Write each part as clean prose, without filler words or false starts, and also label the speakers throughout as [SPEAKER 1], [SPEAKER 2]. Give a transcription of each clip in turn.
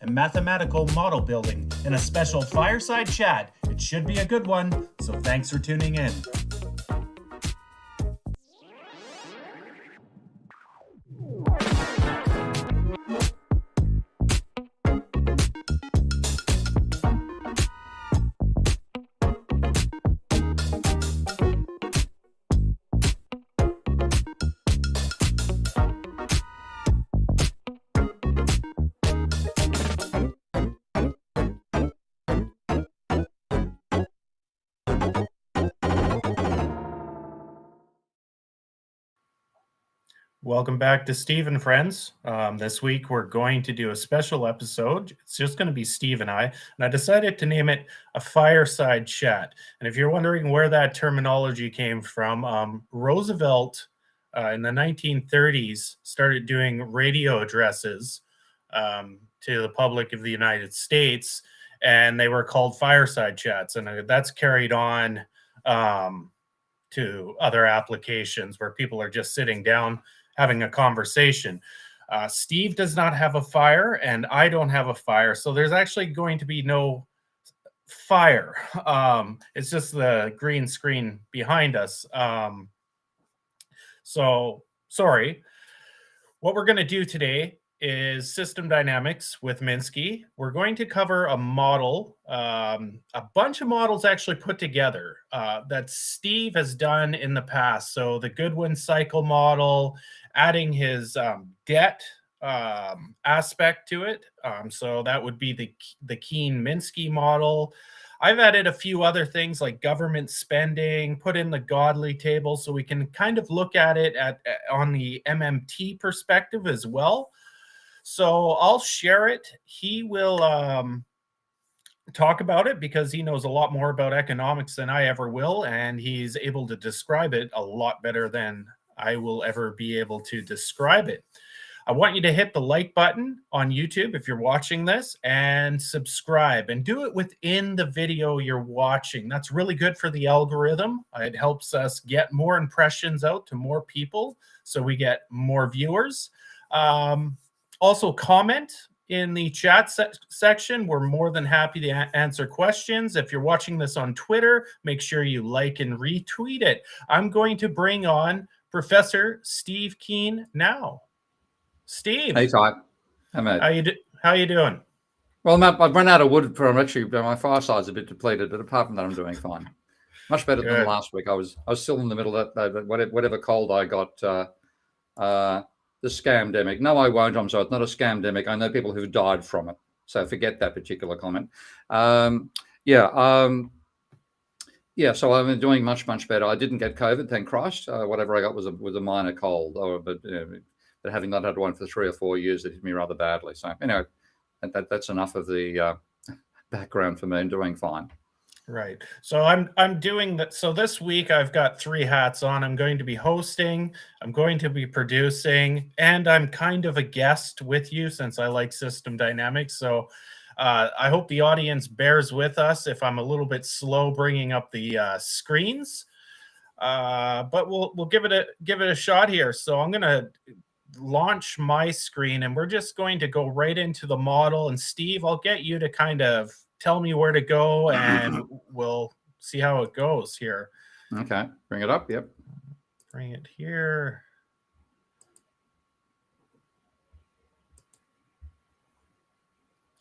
[SPEAKER 1] and mathematical model building in a special fireside chat. It should be a good one, so thanks for tuning in. Welcome back to Steve and Friends. This week we're going to do a special episode. It's just going to be Steve and I decided to name it a fireside chat. And if you're wondering where that terminology came from, Roosevelt in the 1930s started doing radio addresses to the public of the United States, and they were called fireside chats. And that's carried on to other applications where people are just sitting down having a conversation. Steve does not have a fire, and I don't have a fire, so there's actually going to be no fire. It's just the green screen behind us. So sorry. What we're going to do today is system dynamics with Minsky. We're going to cover a model, a bunch of models actually put together that Steve has done in the past. So the Goodwin cycle model, adding his debt aspect to it. So that would be the Keen-Minsky model. I've added a few other things like government spending, put in the Godley table, so we can kind of look at it on the MMT perspective as well. So I'll share it. He will talk about it because he knows a lot more about economics than I ever will, and he's able to describe it a lot better than I will ever be able to describe it. I want you to hit the like button on YouTube if you're watching this and subscribe, and do it within the video you're watching. That's really good for the algorithm. It helps us get more impressions out to more people so we get more viewers. Also, comment in the chat section. We're more than happy to answer questions. If you're watching this on Twitter, make sure you like and retweet it. I'm going to bring on Professor Steve Keen now. Steve.
[SPEAKER 2] Hey, Ty. Hey, mate.
[SPEAKER 1] How you doing?
[SPEAKER 2] Well, I've run out of wood for my fireside's a bit depleted, but apart from that, I'm doing fine. Much better than last week. I was still in the middle of that whatever cold I got. The scamdemic. No, I won't. I'm sorry. It's not a scamdemic. I know people who've died from it. So forget that particular comment. So I'm doing much better. I didn't get COVID, thank Christ. Whatever I got was a minor cold. But having not had one for 3 or 4 years, it hit me rather badly. So that's enough of the background for me. I'm doing fine.
[SPEAKER 1] Right. So I'm doing that. So this week I've got 3 hats on. I'm going to be hosting, I'm going to be producing, and I'm kind of a guest with you since I like system dynamics. So I hope the audience bears with us if I'm a little bit slow bringing up the screens. But we'll give it a shot here. So I'm going to launch my screen, and we're just going to go right into the model. And Steve, I'll get you to kind of tell me where to go, and we'll see how it goes here.
[SPEAKER 2] Okay, bring it up. Yep.
[SPEAKER 1] Bring it here.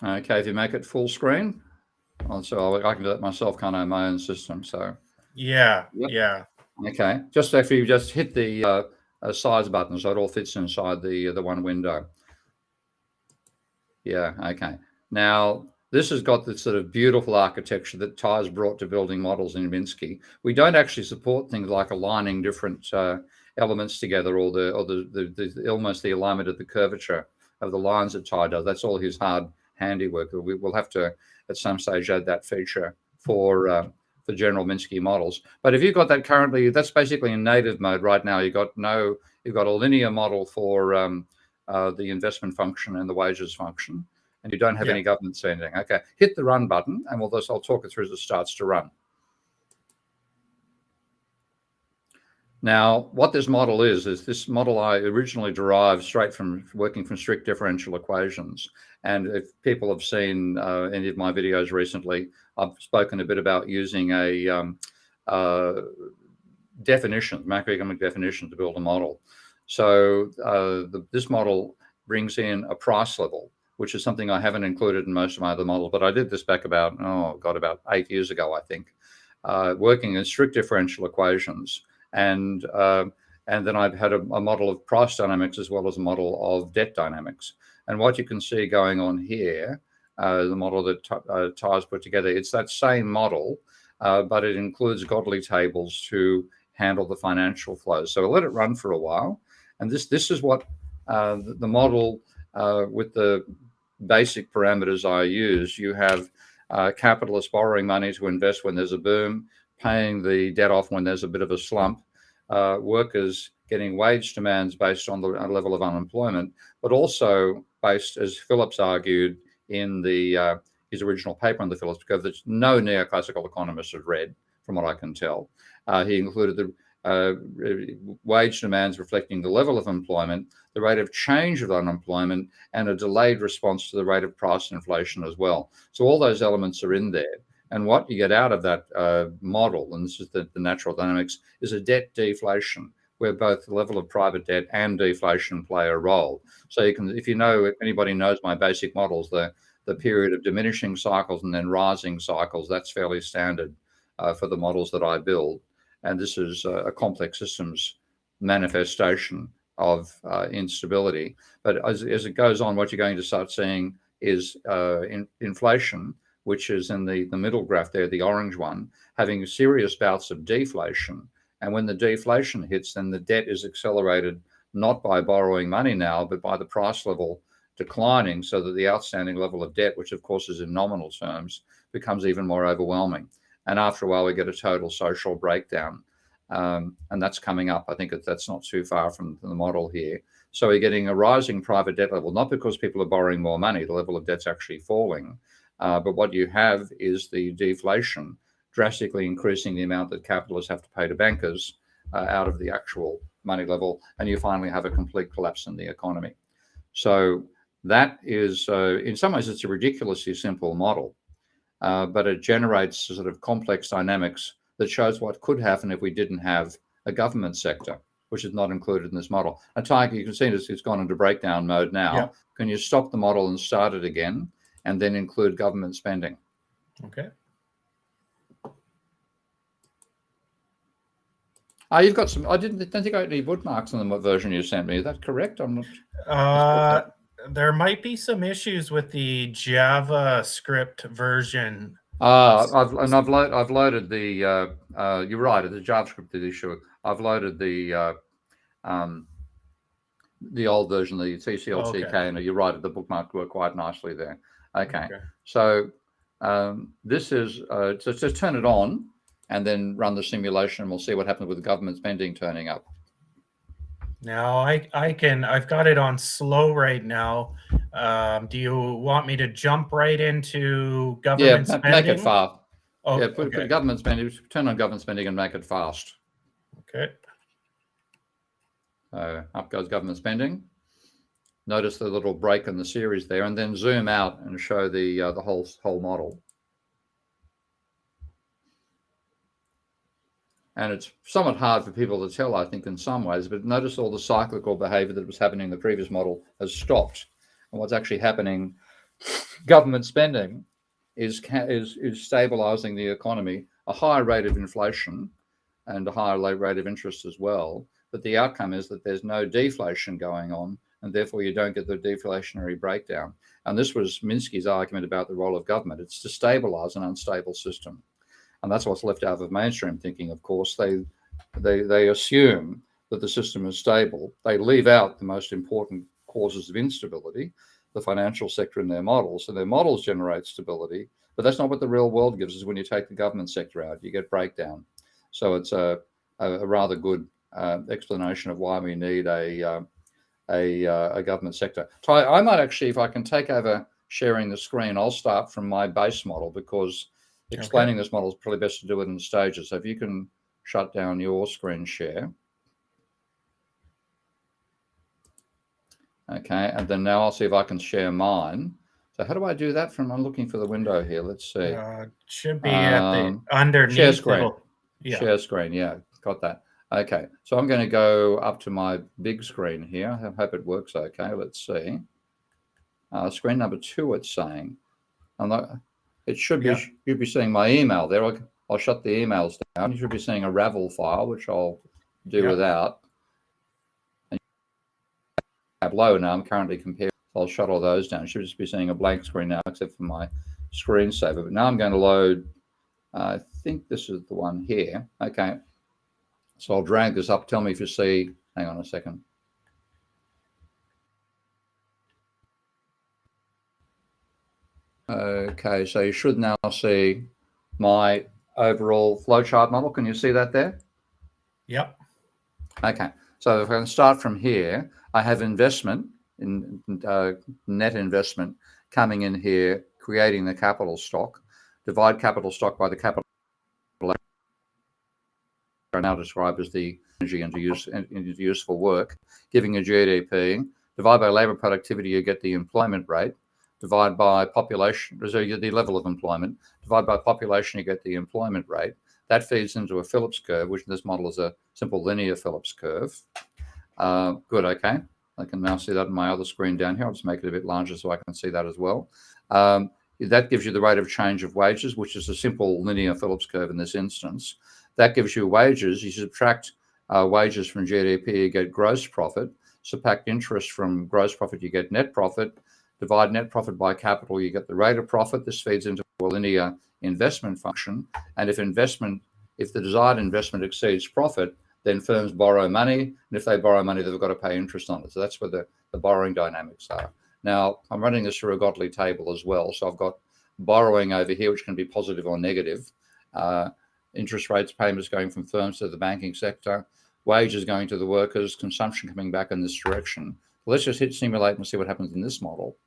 [SPEAKER 2] Okay, if you make it full screen, so I can do that myself, can't I, in my own system? So
[SPEAKER 1] yeah,
[SPEAKER 2] yep.
[SPEAKER 1] Yeah.
[SPEAKER 2] Okay, just after you just hit the size button, so it all fits inside the one window. Yeah. Okay. Now, this has got this sort of beautiful architecture that Ty's brought to building models in Minsky. We don't actually support things like aligning different elements together, or the almost the alignment of the curvature of the lines that Ty does. That's all his hard handiwork. We will have to at some stage add that feature for general Minsky models. But if you've got that currently, that's basically in native mode right now. You've got a linear model for the investment function and the wages function, and you don't have any government spending. Okay, hit the run button, and I'll talk it through as it starts to run. Now, what this model is this model I originally derived straight from working from strict differential equations. And if people have seen any of my videos recently, I've spoken a bit about using a macroeconomic definition to build a model. So this model brings in a price level, which is something I haven't included in most of my other models, but I did this back about 8 years ago, I think, working in strict differential equations. And then I've had a model of price dynamics as well as a model of debt dynamics. And what you can see going on here, the model that Ty's put together, it's that same model, but it includes godly tables to handle the financial flows. So we'll let it run for a while. And this is what the model with the basic parameters I use. You have capitalists borrowing money to invest when there's a boom, paying the debt off when there's a bit of a slump, workers getting wage demands based on the level of unemployment, but also based, as Phillips argued in his original paper on the Phillips curve, that no neoclassical economist had read, from what I can tell. He included the wage demands reflecting the level of employment, the rate of change of unemployment, and a delayed response to the rate of price inflation as well. So all those elements are in there. And what you get out of that model, and this is the natural dynamics, is a debt deflation, where both the level of private debt and deflation play a role. So you can, if anybody knows my basic models, the period of diminishing cycles and then rising cycles, that's fairly standard for the models that I build. And this is a complex systems manifestation of instability. But as it goes on, what you're going to start seeing is inflation, which is in the middle graph there, the orange one, having serious bouts of deflation. And when the deflation hits, then the debt is accelerated not by borrowing money now, but by the price level declining, so that the outstanding level of debt, which of course is in nominal terms, becomes even more overwhelming. And after a while, we get a total social breakdown. And that's coming up. I think that's not too far from the model here. So we're getting a rising private debt level, not because people are borrowing more money, the level of debt's actually falling. But what you have is the deflation drastically increasing the amount that capitalists have to pay to bankers out of the actual money level. And you finally have a complete collapse in the economy. So that is, in some ways, it's a ridiculously simple model. But it generates sort of complex dynamics that shows what could happen if we didn't have a government sector, which is not included in this model. And Tiger, you can see it's gone into breakdown mode now.
[SPEAKER 1] Yeah.
[SPEAKER 2] Can you stop the model and start it again, and then include government spending?
[SPEAKER 1] Okay.
[SPEAKER 2] You've got some. I don't think I had any bookmarks on the version you sent me. Is that correct? I'm not.
[SPEAKER 1] There might be some issues with the JavaScript version.
[SPEAKER 2] I've loaded the. You're right. The JavaScript issue. I've loaded the old version, the TCL/TK, and you're right. The bookmark worked quite nicely there. Okay. So this is just turn it on and then run the simulation, and we'll see what happens with government spending turning up.
[SPEAKER 1] Now I've got it on slow right now. Do you want me to jump right into government spending?
[SPEAKER 2] Make it fast.
[SPEAKER 1] Oh,
[SPEAKER 2] yeah, put government spending, turn on government spending and make it fast.
[SPEAKER 1] Okay.
[SPEAKER 2] Up goes government spending. Notice the little break in the series there, and then zoom out and show the whole model. And it's somewhat hard for people to tell, I think, in some ways, but notice all the cyclical behavior that was happening in the previous model has stopped. And what's actually happening, government spending is stabilizing the economy, a higher rate of inflation and a higher rate of interest as well. But the outcome is that there's no deflation going on, and therefore you don't get the deflationary breakdown. And this was Minsky's argument about the role of government. It's to stabilize an unstable system. And that's what's left out of mainstream thinking, of course. They assume that the system is stable. They leave out the most important causes of instability, the financial sector in their models. So their models generate stability, but that's not what the real world gives us. When you take the government sector out, you get breakdown. So it's a rather good explanation of why we need a government sector. Ty, I might actually, if I can take over sharing the screen, I'll start from my base model, because explaining this model is probably best to do it in stages. So if you can shut down your screen share. Okay, and then now I'll see if I can share mine. So how do I do that from, I'm looking for the window here. Let's see.
[SPEAKER 1] Should be at the
[SPEAKER 2] Share
[SPEAKER 1] underneath.
[SPEAKER 2] screen. Share screen, yeah, got that. Okay, so I'm going to go up to my big screen here. I hope it works okay. Let's see. Screen number 2, it's saying. It should be, you'd be seeing my email there. I'll shut the emails down. You should be seeing a Ravel file, which I'll do without. And Tableau now, I'm currently comparing. I'll shut all those down. You should just be seeing a blank screen now, except for my screensaver. But now I'm going to load, I think this is the one here. Okay. So I'll drag this up. Tell me if you see, hang on a second. Okay, so you should now see my overall flowchart model. Can you see that there?
[SPEAKER 1] Yep.
[SPEAKER 2] Okay, so if I can start from here, I have investment in net investment coming in here, creating the capital stock. Divide capital stock by the capital are now described as the energy into useful work, giving a GDP. Divide by labour productivity, you get the employment rate. Divide by population, so you get the level of employment. Divide by population, you get the employment rate. That feeds into a Phillips curve, which in this model is a simple linear Phillips curve. Good, okay. I can now see that on my other screen down here. I'll just make it a bit larger so I can see that as well. That gives you the rate of change of wages, which is a simple linear Phillips curve in this instance. That gives you wages. You subtract wages from GDP, you get gross profit. Subtract interest from gross profit, you get net profit. Divide net profit by capital, you get the rate of profit. This feeds into a linear investment function. And if the desired investment exceeds profit, then firms borrow money. And if they borrow money, they've got to pay interest on it. So that's where the borrowing dynamics are. Now, I'm running this through a Godly table as well. So I've got borrowing over here, which can be positive or negative. Interest rates, payments going from firms to the banking sector, wages going to the workers, consumption coming back in this direction. Let's just hit simulate and see what happens in this model.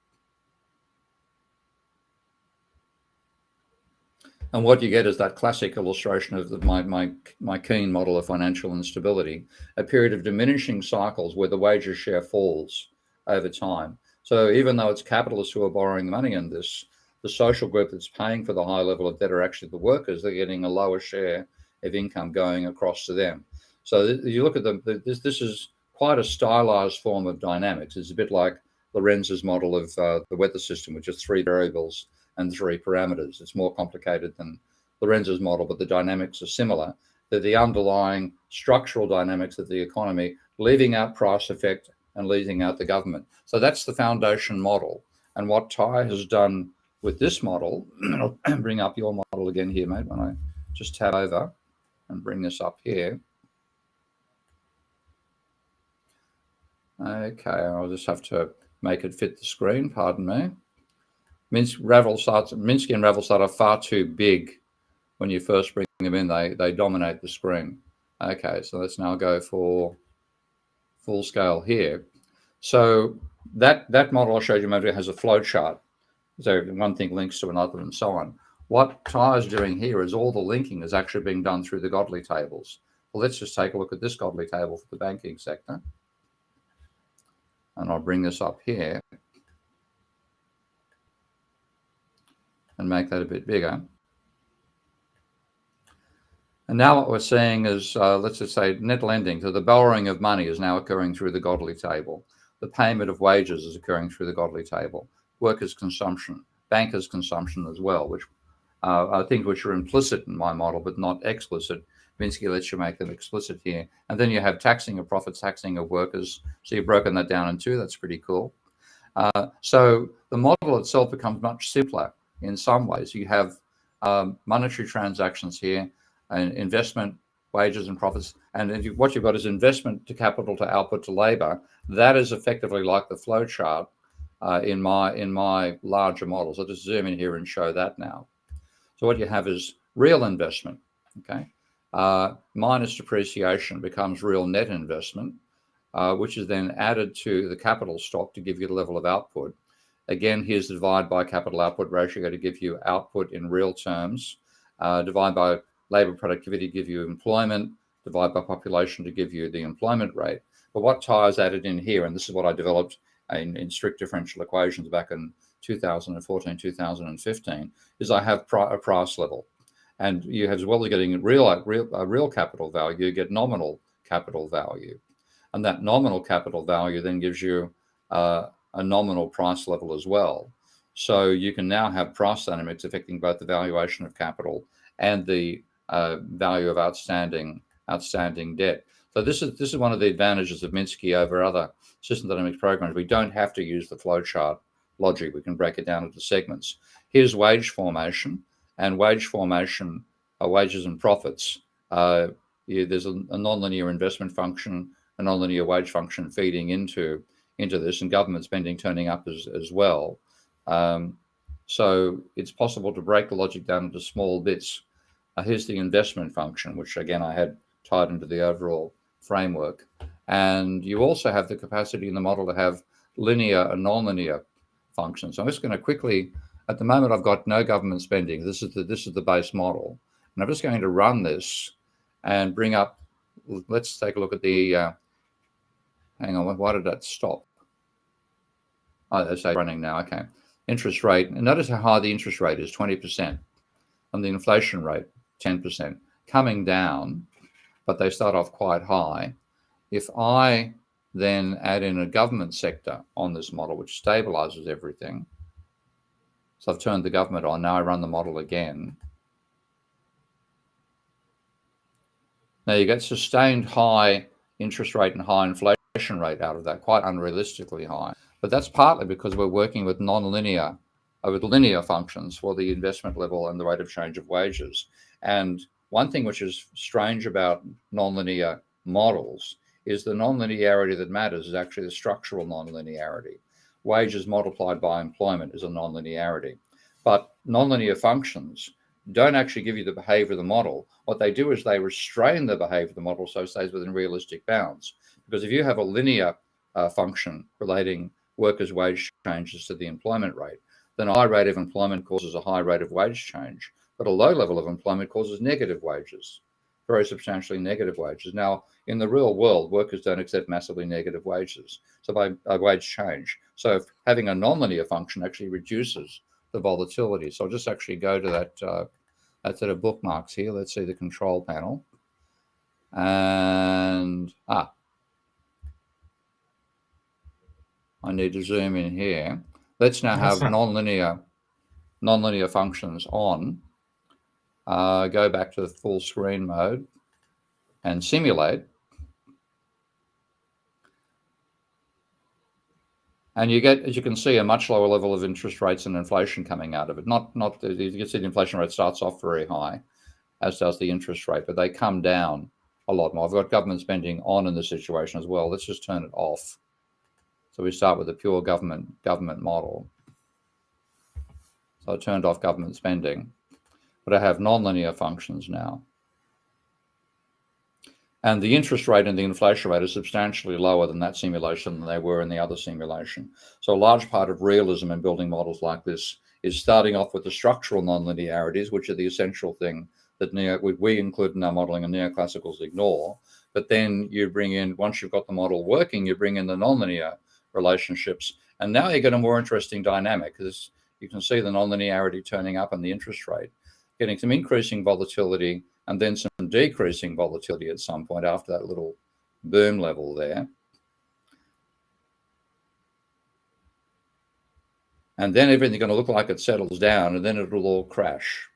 [SPEAKER 2] And what you get is that classic illustration of my Keen model of financial instability, a period of diminishing cycles where the wages share falls over time. So even though it's capitalists who are borrowing the money in this, the social group that's paying for the high level of debt are actually the workers. They're getting a lower share of income going across to them. So you look at this is quite a stylized form of dynamics. It's a bit like Lorenz's model of the weather system, which is 3 variables and 3 parameters. It's more complicated than Lorenz's model, but the dynamics are similar. They're the underlying structural dynamics of the economy, leaving out price effect and leaving out the government. So that's the foundation model. And what Ty has done with this model, I'll bring up your model again here, mate, when I just tab over and bring this up here. Okay, I'll just have to make it fit the screen, pardon me. Minsky and Ravelside are far too big when you first bring them in. They dominate the screen. Okay, so let's now go for full scale here. So that model I showed you maybe has a flow chart. So one thing links to another and so on. What Ty is doing here is all the linking is actually being done through the Godly tables. Well, let's just take a look at this Godly table for the banking sector. And I'll bring this up here and make that a bit bigger. And now what we're seeing is, let's just say net lending. So the borrowing of money is now occurring through the Godly table. The payment of wages is occurring through the Godly table. Workers' consumption, bankers' consumption as well, which are things which are implicit in my model, but not explicit. Minsky lets you make them explicit here. And then you have taxing of profits, taxing of workers. So you've broken that down in 2. That's pretty cool. So the model itself becomes much simpler in some ways. You have monetary transactions here, and investment, wages and profits. And what you've got is investment to capital to output to labor. That is effectively like the flow chart in my larger models. I'll just zoom in here and show that now. So what you have is real investment, okay? Minus depreciation becomes real net investment, which is then added to the capital stock to give you the level of output. Again, here's the divide by capital output ratio to give you output in real terms. Divide by labor productivity to give you employment. Divide by population to give you the employment rate. But what Ty has added in here, and this is what I developed in strict differential equations back in 2014, 2015, is I have a price level. And you have, as well as getting real capital value, you get nominal capital value. And that nominal capital value then gives you a nominal price level as well. So you can now have price dynamics affecting both the valuation of capital and the value of outstanding debt. So this is one of the advantages of Minsky over other system dynamics programs. We don't have to use the flowchart logic. We can break it down into segments. Here's wage formation, and wage formation, wages and profits. There's a nonlinear investment function, a nonlinear wage function feeding into this, and government spending turning up as well. So it's possible to break the logic down into small bits. Here's the investment function, which again I had tied into the overall framework. And you also have the capacity in the model to have linear and nonlinear functions. So I'm just going to quickly, at the moment I've got no government spending. This is the base model. And I'm just going to run this and bring up, let's take a look at the, hang on, why did that stop? Oh, that's running now, okay. Interest rate, and notice how high the interest rate is, 20%, and the inflation rate, 10%, coming down, but they start off quite high. If I then add in a government sector on this model, which stabilizes everything, so I've turned the government on, now I run the model again. Now you get sustained high interest rate and high inflation rate out of that, quite unrealistically high. But that's partly because we're working with linear functions for the investment level and the rate of change of wages. And one thing which is strange about nonlinear models is the nonlinearity that matters is actually the structural nonlinearity. Wages multiplied by employment is a nonlinearity. But nonlinear functions don't actually give you the behavior of the model. What they do is they restrain the behavior of the model so it stays within realistic bounds. Because if you have a linear function relating workers' wage changes to the employment rate, then a high rate of employment causes a high rate of wage change, but a low level of employment causes negative wages, very substantially negative wages. Now, in the real world, workers don't accept massively negative wages, so by wage change. So having a nonlinear function actually reduces the volatility. So I'll just actually go to that set of bookmarks here. Let's see the control panel. And I need to zoom in here. Let's now have nonlinear functions on. Go back to the full screen mode and simulate. And you get, as you can see, a much lower level of interest rates and inflation coming out of it. You can see the inflation rate starts off very high, as does the interest rate, but they come down a lot more. I've got government spending on in this situation as well. Let's just turn it off. So we start with a pure government model. So I turned off government spending, but I have nonlinear functions now. And the interest rate and the inflation rate are substantially lower than that simulation than they were in the other simulation. So a large part of realism in building models like this is starting off with the structural nonlinearities, which are the essential thing that we include in our modeling and neoclassicals ignore. But then you bring in, once you've got the model working, you bring in the nonlinear relationships. And now you get a more interesting dynamic, because you can see the nonlinearity turning up and the interest rate, getting some increasing volatility and then some decreasing volatility at some point after that little boom level there. And then everything's going to look like it settles down, and then it'll all crash.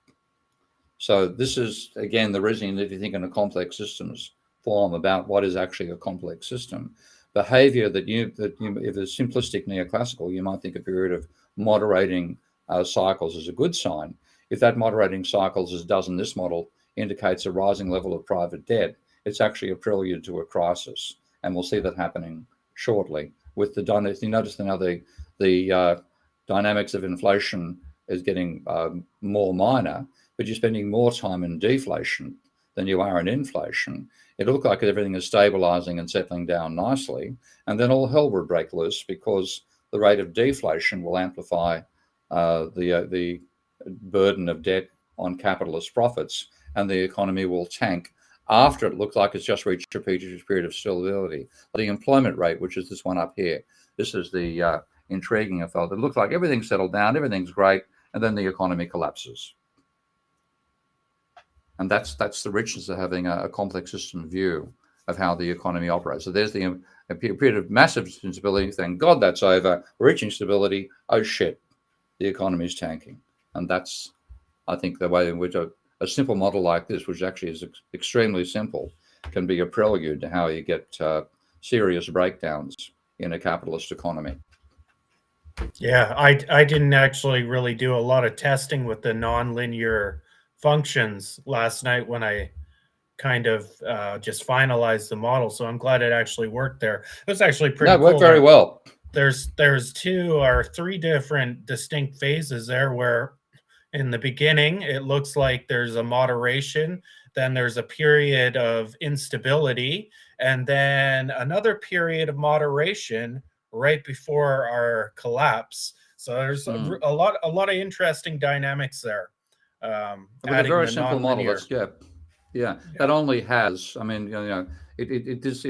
[SPEAKER 2] So this is, again, the reason that you think in a complex systems form about what is actually a complex system. Behavior that if it's simplistic neoclassical, you might think a period of moderating cycles is a good sign. If that moderating cycles, as it does in this model, indicates a rising level of private debt, it's actually a prelude to a crisis. And we'll see that happening shortly. With the you notice now the dynamics of inflation is getting more minor, but you're spending more time in deflation than you are in inflation. It looked like everything is stabilizing and settling down nicely, and then all hell will break loose because the rate of deflation will amplify the burden of debt on capitalist profits, and the economy will tank after it looks like it's just reached a period of stability. The employment rate, which is this one up here, This is the intriguing effect. It looks like everything's settled down, everything's great, and then the economy collapses. And that's the richness of having a complex system view of how the economy operates. So there's a period of massive instability. Thank God that's over. Reaching stability. Oh shit, the economy's tanking. And that's, I think, the way in which a simple model like this, which actually is extremely simple, can be a prelude to how you get serious breakdowns in a capitalist economy.
[SPEAKER 1] Yeah, I didn't actually really do a lot of testing with the nonlinear functions last night when I kind of just finalized the model. So I'm glad it actually worked there. It was actually pretty
[SPEAKER 2] No, it worked
[SPEAKER 1] cool.
[SPEAKER 2] very well.
[SPEAKER 1] There's 2 or 3 different distinct phases there where in the beginning it looks like there's a moderation, then there's a period of instability, and then another period of moderation right before our collapse. So there's a lot of interesting dynamics there.
[SPEAKER 2] With a
[SPEAKER 1] Adding
[SPEAKER 2] very
[SPEAKER 1] the
[SPEAKER 2] simple model,
[SPEAKER 1] nonlinear.
[SPEAKER 2] yeah, that only has, I mean, it's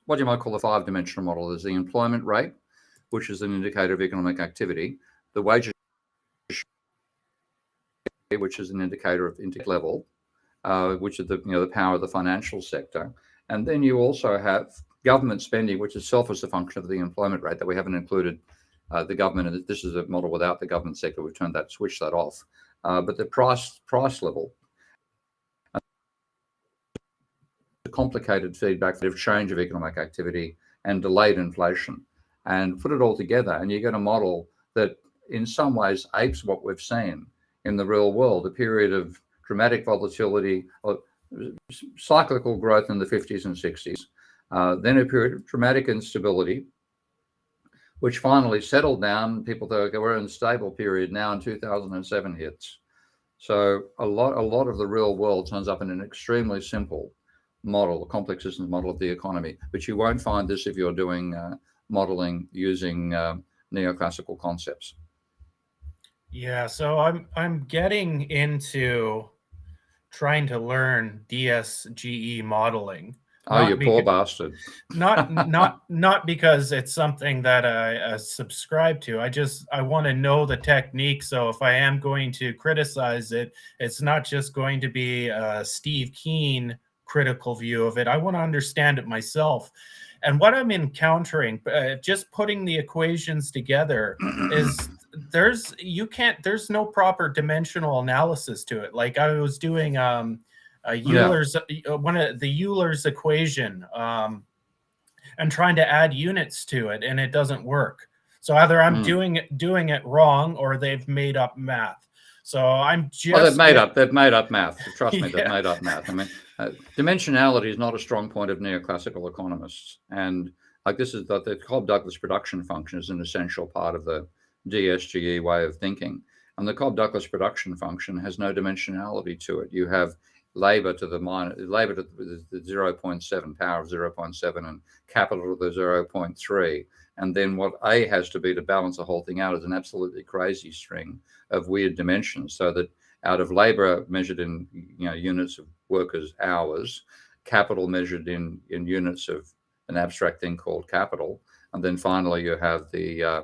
[SPEAKER 2] what you might call a 5-dimensional model. There's the employment rate, which is an indicator of economic activity, the wages, which is an indicator of intake level, which is the power of the financial sector, and then you also have government spending, which itself is a function of the employment rate that we haven't included the government, and this is a model without the government sector. We've switched that off, but the price level, the complicated feedback of change of economic activity and delayed inflation, and put it all together, and you get a model that in some ways apes what we've seen in the real world, a period of dramatic volatility, cyclical growth in the 50s and 60s, then a period of dramatic instability, which finally settled down. People thought, okay, we're in a stable period now, and 2007 hits. So a lot of the real world turns up in an extremely simple model, a complex systems model of the economy. But you won't find this if you're doing modeling using neoclassical concepts.
[SPEAKER 1] Yeah, so I'm getting into trying to learn DSGE modeling.
[SPEAKER 2] Oh, you poor bastard.
[SPEAKER 1] Not because it's something that I subscribe to. I want to know the technique. So if I am going to criticize it, it's not just going to be a Steve Keen critical view of it. I want to understand it myself. And what I'm encountering, just putting the equations together, is there's no proper dimensional analysis to it. Like I was doing Euler's one of the Euler's equation and trying to add units to it, and it doesn't work. So either I'm doing it wrong, or they've made up math. So I'm just
[SPEAKER 2] they've made up math. Trust me, they've made up math. I mean, dimensionality is not a strong point of neoclassical economists, and like this is the Cobb-Douglas production function is an essential part of the DSGE way of thinking. And the Cobb-Douglas production function has no dimensionality to it. You have labor to the 0.7, power of 0.7, and capital to the 0.3. And then what A has to be to balance the whole thing out is an absolutely crazy string of weird dimensions, so that out of labor measured in units of workers' hours, capital measured in units of an abstract thing called capital, and then finally you have the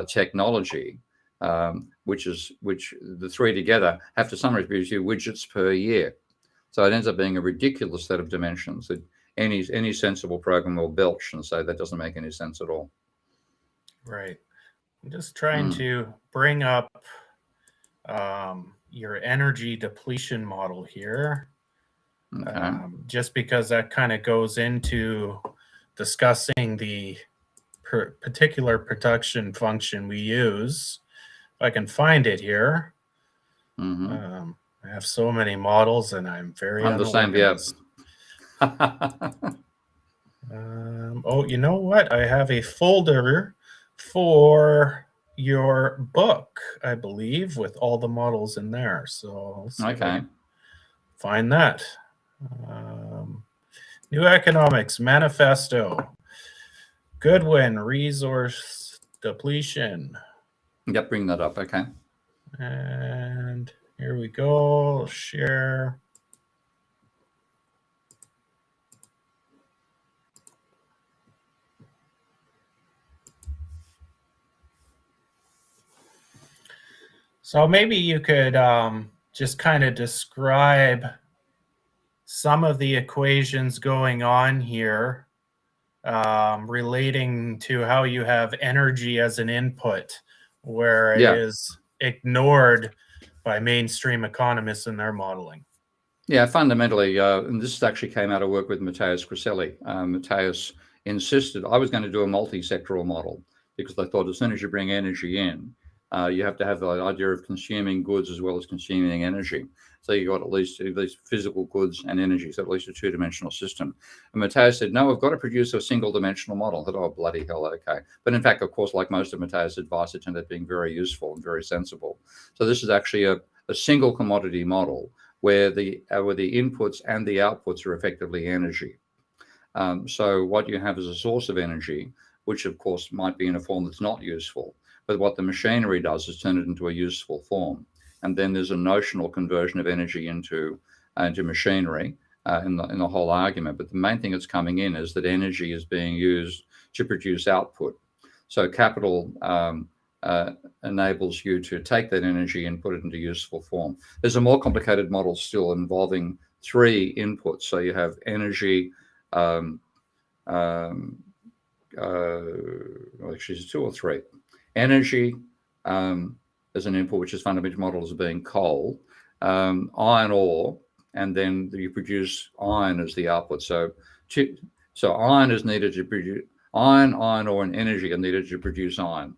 [SPEAKER 2] technology, which the 3 together have to summarize be widgets per year. So it ends up being a ridiculous set of dimensions that any sensible program will belch and say that doesn't make any sense at all.
[SPEAKER 1] Right. I'm just trying to bring up your energy depletion model here, just because that kind of goes into discussing the particular production function we use. If I can find it here. I have so many models, and I'm very unorganized. Oh, you know what? I have a folder for your book, I believe, with all the models in there. So let's see if I can find that. New Economics Manifesto. Goodwin, resource depletion.
[SPEAKER 2] Yep, bring that up. Okay.
[SPEAKER 1] And here we go. Share. So maybe you could just kind of describe some of the equations going on here, relating to how you have energy as an input, where it
[SPEAKER 2] Yeah.
[SPEAKER 1] is ignored by mainstream economists in their modeling.
[SPEAKER 2] Yeah, fundamentally, and this actually came out of work with Matthias Criselli. Matthias insisted I was going to do a multi-sectoral model because I thought as soon as you bring energy in, you have to have the idea of consuming goods as well as consuming energy. So you got at least physical goods and energy, so at least a two-dimensional system. And Matthias said, no, we've got to produce a single-dimensional model. I thought, oh, bloody hell, okay. But in fact, of course, like most of Matthias' advice, it ended up being very useful and very sensible. So this is actually a single commodity model where the inputs and the outputs are effectively energy. So what you have is a source of energy, which of course might be in a form that's not useful, but what the machinery does is turn it into a useful form. And then there's a notional conversion of energy into machinery in the whole argument. But the main thing that's coming in is that energy is being used to produce output. So capital enables you to take that energy and put it into useful form. There's a more complicated model still involving three inputs. So you have energy, actually it's two or three. Energy as an input, which is fundamental model as being coal, iron ore, and then you produce iron as the output. So iron is needed to produce iron ore, and energy are needed to produce iron.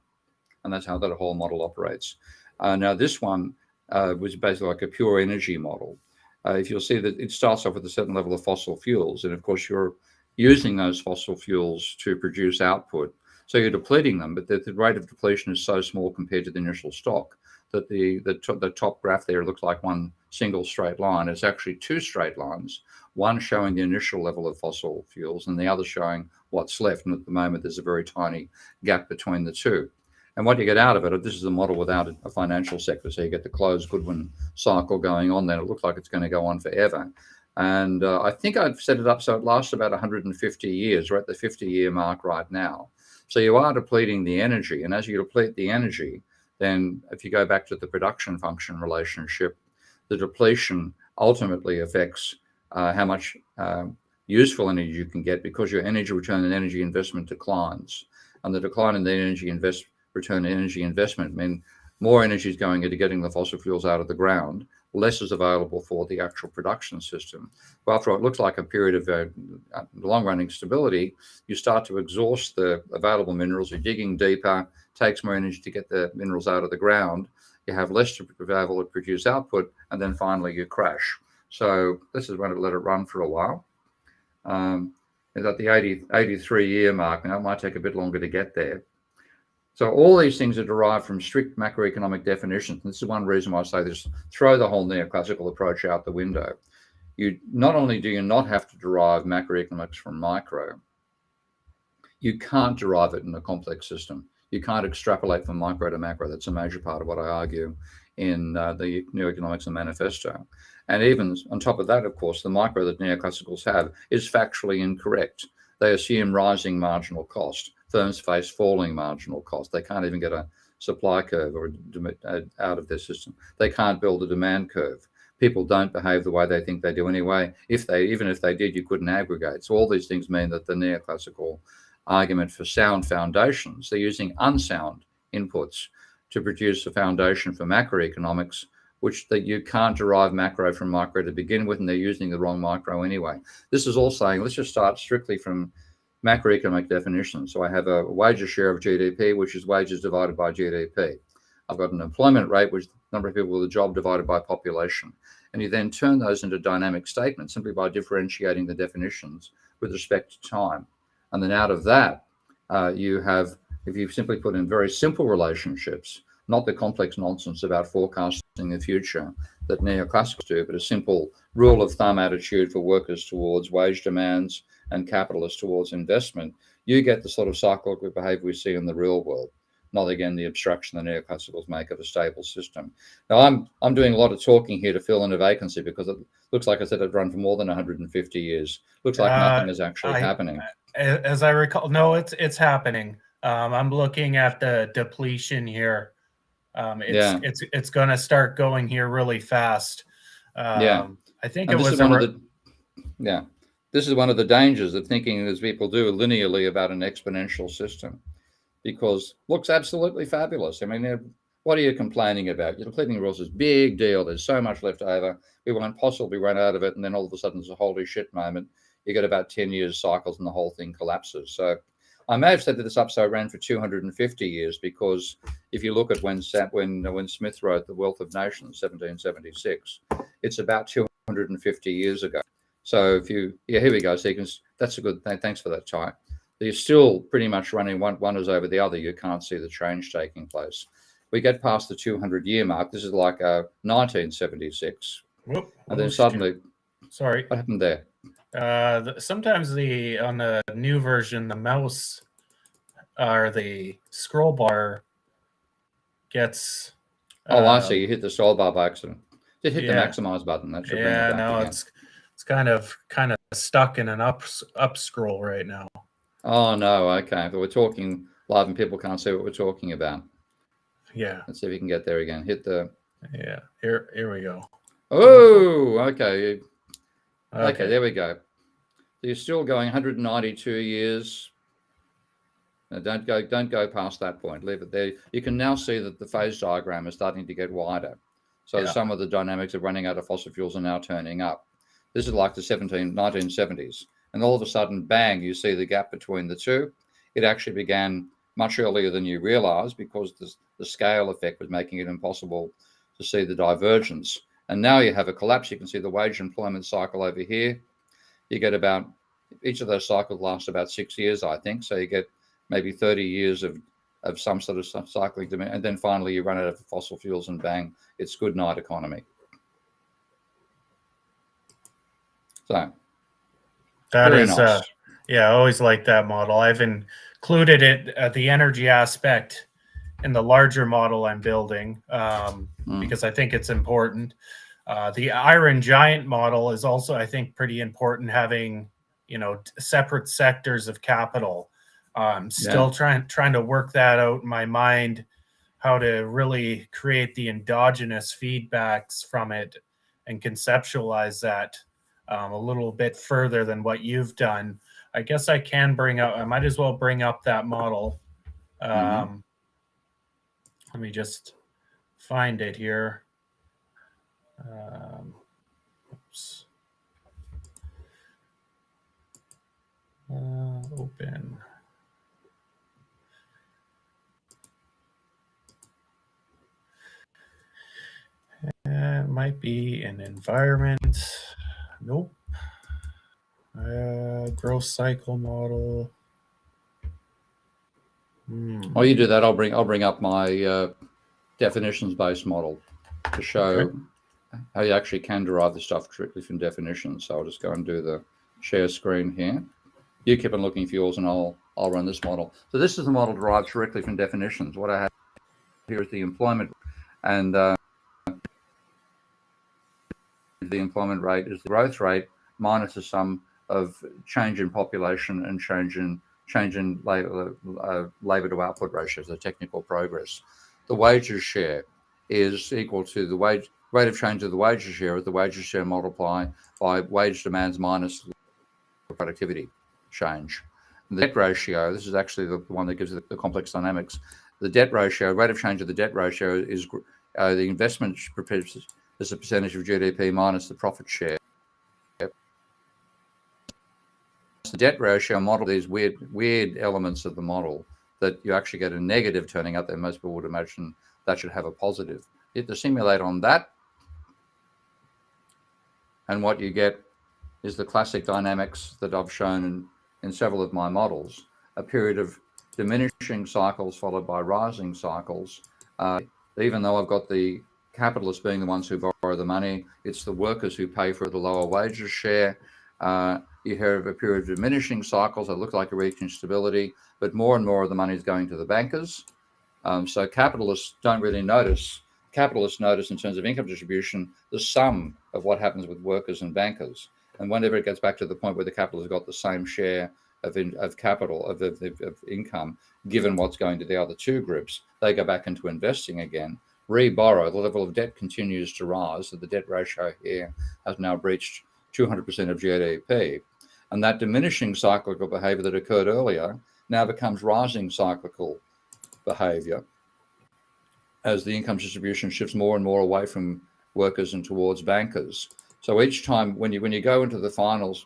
[SPEAKER 2] And that's how that whole model operates. Now, this one was basically like a pure energy model. If you'll see that it starts off with a certain level of fossil fuels, and of course you're using those fossil fuels to produce output. So you're depleting them, but the rate of depletion is so small compared to the initial stock that the top graph there looks like one single straight line. It's actually two straight lines, one showing the initial level of fossil fuels and the other showing what's left. And at the moment, there's a very tiny gap between the two. And what you get out of it, this is a model without a financial sector, so you get the closed Goodwin cycle going on then. It looks like it's going to go on forever. And I think I've set it up so it lasts about 150 years. We're at the 50-year mark right now. So you are depleting the energy. And as you deplete the energy, then if you go back to the production function relationship, the depletion ultimately affects how much useful energy you can get, because your energy return and energy investment declines. And the decline in the return on energy investment mean more energy is going into getting the fossil fuels out of the ground, less is available for the actual production system. But after all, it looks like a period of long-running stability, you start to exhaust the available minerals. You're digging deeper, takes more energy to get the minerals out of the ground. You have less to be able to produce output, and then finally you crash. So this is when it let it run for a while. It's at the 83-year mark. Now it might take a bit longer to get there. So all these things are derived from strict macroeconomic definitions. And this is one reason why I say this: throw the whole neoclassical approach out the window. You not only do you not have to derive macroeconomics from micro, you can't derive it in a complex system. You can't extrapolate from micro to macro. That's a major part of what I argue in the New Economics and Manifesto. And even on top of that, of course, the micro that neoclassicals have is factually incorrect. They assume rising marginal cost. Firms face falling marginal cost. They can't even get a supply curve or out of their system. They can't build a demand curve. People don't behave the way they think they do anyway. Even if they did, you couldn't aggregate. So all these things mean that the neoclassical argument for sound foundations, they're using unsound inputs to produce a foundation for macroeconomics, which that you can't derive macro from micro to begin with, and they're using the wrong micro anyway. This is all saying, let's just start strictly from macroeconomic definitions. So I have a wages share of GDP, which is wages divided by GDP. I've got an employment rate, which is the number of people with a job divided by population. And you then turn those into dynamic statements simply by differentiating the definitions with respect to time. And then out of that, you have, if you simply put in very simple relationships, not the complex nonsense about forecasting the future that neoclassicals do, but a simple rule of thumb attitude for workers towards wage demands and capitalists towards investment, you get the sort of cyclical behavior we see in the real world, not again the abstraction the neoclassicals make of a stable system. Now, I'm doing a lot of talking here to fill in a vacancy because it looks like I said it run for more than 150 years. Looks like nothing is actually happening.
[SPEAKER 1] As I recall, no, it's happening. I'm looking at the depletion here.
[SPEAKER 2] Yeah.
[SPEAKER 1] It's going to start going here really fast.
[SPEAKER 2] Yeah.
[SPEAKER 1] I think
[SPEAKER 2] And
[SPEAKER 1] it
[SPEAKER 2] this
[SPEAKER 1] was
[SPEAKER 2] is one of the this is one of the dangers of thinking as people do linearly about an exponential system, because looks absolutely fabulous. I mean, what are you complaining about? Your depleting rules is big deal. There's so much left over. We won't possibly run out of it. And then all of a sudden there's a holy shit moment. You get about 10 years cycles and the whole thing collapses. So I may have set this up so it ran for 250 years, because if you look at when Smith wrote The Wealth of Nations, 1776, it's about 250 years ago. So here we go. So you can, that's a good thing. Thanks for that, Ty. You're still pretty much running one is over the other. You can't see the change taking place. We get past the 200-year mark. This is like 1976.
[SPEAKER 1] Whoop.
[SPEAKER 2] And then suddenly,
[SPEAKER 1] sorry,
[SPEAKER 2] what happened there?
[SPEAKER 1] Sometimes on the new version, the mouse or the scroll bar gets.
[SPEAKER 2] I see. You hit the scroll bar by accident. Just hit the
[SPEAKER 1] Yeah.
[SPEAKER 2] maximize button. That should bring it back again.
[SPEAKER 1] It's kind of stuck in an up scroll right now.
[SPEAKER 2] Oh no, okay. But we're talking live and people can't see what we're talking about.
[SPEAKER 1] Yeah.
[SPEAKER 2] Let's see if we can get there again. Hit the.
[SPEAKER 1] Yeah. Here we go.
[SPEAKER 2] Oh, okay.
[SPEAKER 1] Okay,
[SPEAKER 2] there we go. So you're still going 192 years. Now don't go past that point. Leave it there. You can now see that the phase diagram is starting to get wider. So some of the dynamics of running out of fossil fuels are now turning up. This is like the 1970s. And all of a sudden, bang, you see the gap between the two. It actually began much earlier than you realize, because the scale effect was making it impossible to see the divergence. And now you have a collapse. You can see the wage employment cycle over here. You get about, each of those cycles lasts about 6 years, I think. So you get maybe 30 years of some sort of cycling demand. And then finally you run out of fossil fuels and bang, it's good night economy. So
[SPEAKER 1] that
[SPEAKER 2] very
[SPEAKER 1] is,
[SPEAKER 2] nice.
[SPEAKER 1] I always like that model. I've included it, the energy aspect, in the larger model I'm building, because I think it's important. The Iron Giant model is also, I think, pretty important, having, separate sectors of capital. Still trying to work that out in my mind, how to really create the endogenous feedbacks from it and conceptualize that a little bit further than what you've done. I guess I might as well bring up that model. Let me just find it here. Oops. Open. It might be an environment. Nope. Growth cycle model.
[SPEAKER 2] While you do that, I'll bring up my definitions-based model to show how you actually can derive the stuff directly from definitions. So I'll just go and do the share screen here. You keep on looking for yours, and I'll run this model. So this is the model derived directly from definitions. What I have here is the employment, and the employment rate is the growth rate minus the sum of change in population and change in labor to output ratios, the technical progress. The wages share is equal to the rate of change of the wages share, the wages share multiplied by wage demands minus productivity change. And the debt ratio, this is actually the one that gives the complex dynamics. The debt ratio, rate of change of the debt ratio is the investment as a percentage of GDP minus the profit share. The debt ratio model, these weird elements of the model that you actually get a negative turning up there. Most people would imagine that should have a positive. Hit the simulate on that, and what you get is the classic dynamics that I've shown in several of my models, a period of diminishing cycles followed by rising cycles. Even though I've got the capitalists being the ones who borrow the money, it's the workers who pay for the lower wages share. You have a period of diminishing cycles that look like a reaching stability, but more and more of the money is going to the bankers. So capitalists don't really notice. Capitalists notice in terms of income distribution the sum of what happens with workers and bankers. And whenever it gets back to the point where the capitalists got the same share of capital, of income, given what's going to the other two groups. They go back into investing again, re-borrow. The level of debt continues to rise. So the debt ratio here has now breached 200% of GDP. And that diminishing cyclical behavior that occurred earlier now becomes rising cyclical behavior as the income distribution shifts more and more away from workers and towards bankers. So each time when you go into the finals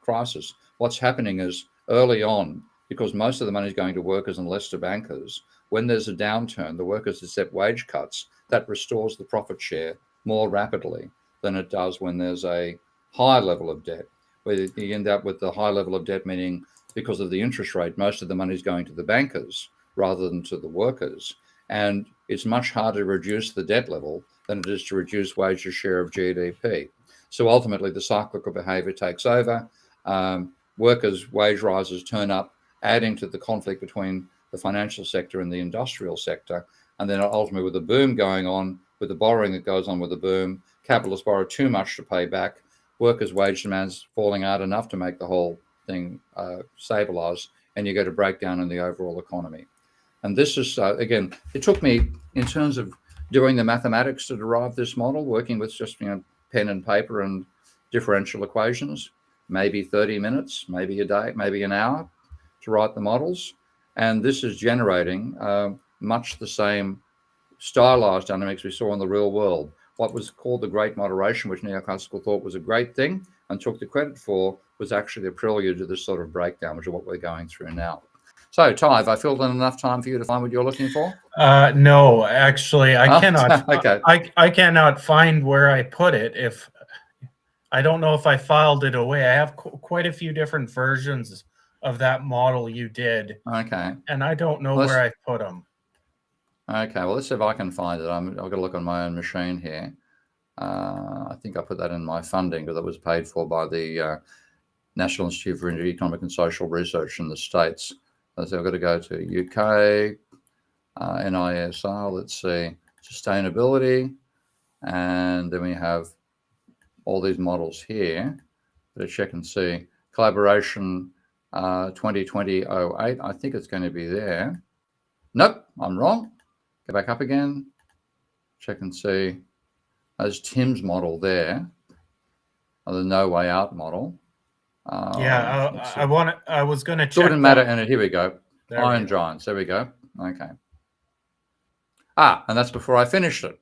[SPEAKER 2] crisis, what's happening is early on, because most of the money is going to workers and less to bankers, when there's a downturn, the workers accept wage cuts. That restores the profit share more rapidly than it does when there's a high level of debt, where you end up with the high level of debt, meaning because of the interest rate, most of the money is going to the bankers rather than to the workers. And it's much harder to reduce the debt level than it is to reduce wages share of GDP. So ultimately, the cyclical behavior takes over. Workers' wage rises turn up, adding to the conflict between the financial sector and the industrial sector. And then ultimately, with the boom going on, with the borrowing that goes on with the boom, capitalists borrow too much to pay back. Workers' wage demands falling out enough to make the whole thing stabilize, and you get a breakdown in the overall economy. And this is, again, it took me, in terms of doing the mathematics to derive this model, working with just pen and paper and differential equations, maybe 30 minutes, maybe a day, maybe an hour to write the models. And this is generating much the same stylized dynamics we saw in the real world. What was called the Great Moderation, which neoclassical thought was a great thing and took the credit for, was actually the prelude to this sort of breakdown, which is what we're going through now. So, Ty, have I filled in enough time for you to find what you're looking for?
[SPEAKER 1] No, actually, I cannot.
[SPEAKER 2] Okay.
[SPEAKER 1] I cannot find where I put it. If I don't know if I filed it away. I have quite a few different versions of that model you did.
[SPEAKER 2] Okay.
[SPEAKER 1] And I don't know where I put them.
[SPEAKER 2] Okay. Well, let's see if I can find it. I've got to look on my own machine here. I think I put that in my funding because it was paid for by the National Institute for Economic and Social Research in the States. So I've got to go to UK, NISR, let's see, sustainability, and then we have all these models here. Let's check and see. Collaboration 2020-08, I think it's going to be there. Nope, I'm wrong. Go back up again. Check and see. There's Tim's model there, the no way out model.
[SPEAKER 1] I was going to check.
[SPEAKER 2] It didn't matter. And here we go. Iron Giants. There we go. Okay. And that's before I finished it.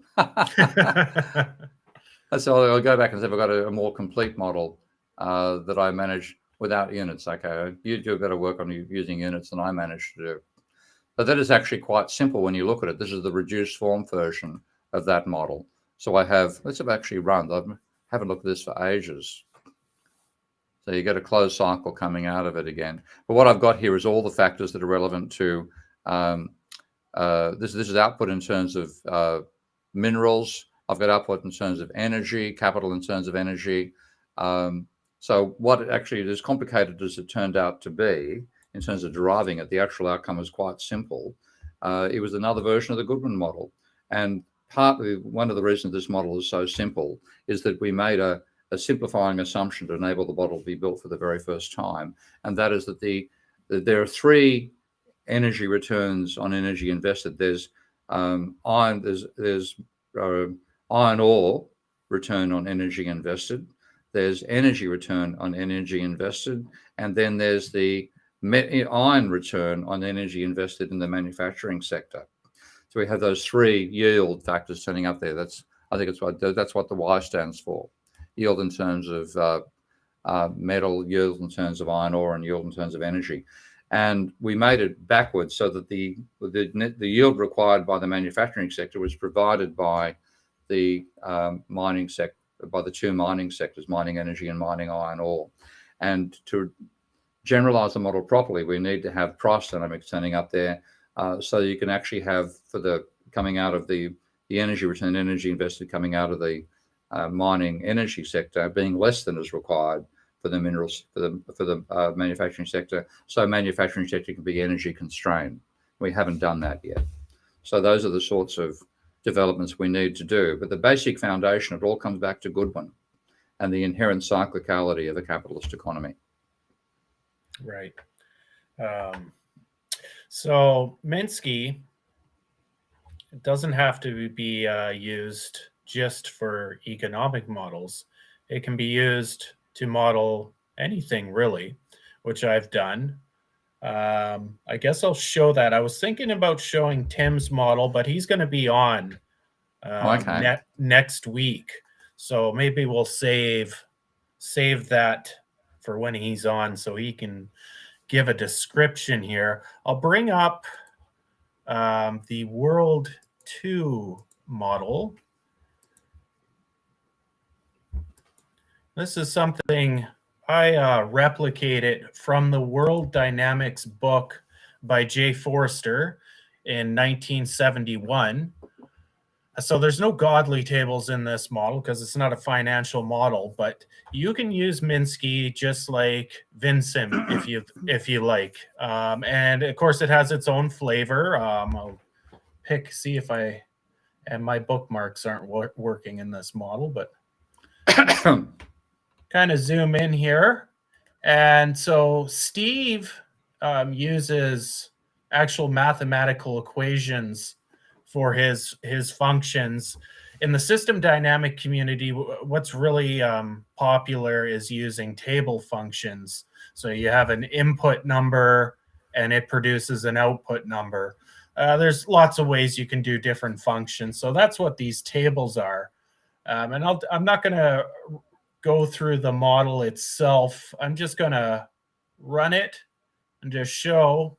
[SPEAKER 2] So I'll go back and see if I've got a more complete model that I manage without units. Okay. You do better work on using units than I managed to do. But that is actually quite simple when you look at it. This is the reduced form version of that model. So I have, let's have actually run. I haven't looked at this for ages. So you get a closed cycle coming out of it again. But what I've got here is all the factors that are relevant to this is output in terms of minerals. I've got output in terms of energy, capital in terms of energy. So what it actually, as complicated as it turned out to be in terms of deriving it, the actual outcome was quite simple. It was another version of the Goodwin model. And partly one of the reasons this model is so simple is that we made a simplifying assumption to enable the model to be built for the very first time. And that is that there are three energy returns on energy invested. There's iron ore return on energy invested. There's energy return on energy invested. And then there's the iron return on energy invested in the manufacturing sector. So we have those three yield factors turning up there. That's what the Y stands for. Yield in terms of metal, yield in terms of iron ore, and yield in terms of energy. And we made it backwards so that the yield required by the manufacturing sector was provided by the mining sector, by the two mining sectors, mining energy and mining iron ore. And to generalize the model properly, we need to have price dynamics turning up there so you can actually have for the coming out of the energy return, energy invested coming out of the mining energy sector being less than is required for the minerals, for the manufacturing sector, so manufacturing sector can be energy constrained. We haven't done that yet. So those are the sorts of developments we need to do. But the basic foundation, it all comes back to Goodwin and the inherent cyclicality of a capitalist economy.
[SPEAKER 1] Right. Um, so Minsky doesn't have to be used just for economic models. It can be used to model anything really, which I've done. I guess I'll show that. I was thinking about showing Tim's model, but he's going to be on
[SPEAKER 2] Okay.
[SPEAKER 1] next week, so maybe we'll save that for when he's on, so he can give a description here. I'll bring up the World 2 model. This is something I replicated from the World Dynamics book by Jay Forster in 1971. So there's no godly tables in this model because it's not a financial model, but you can use Minsky just like Vincent if you like. And of course, it has its own flavor. I'll see if I and my bookmarks aren't working in this model, but kind of zoom in here. And so Steve uses actual mathematical equations for his functions. In the system dynamic community, what's really popular is using table functions. So you have an input number and it produces an output number. There's lots of ways you can do different functions. So that's what these tables are. And I'm not going to go through the model itself. I'm just going to run it and just show.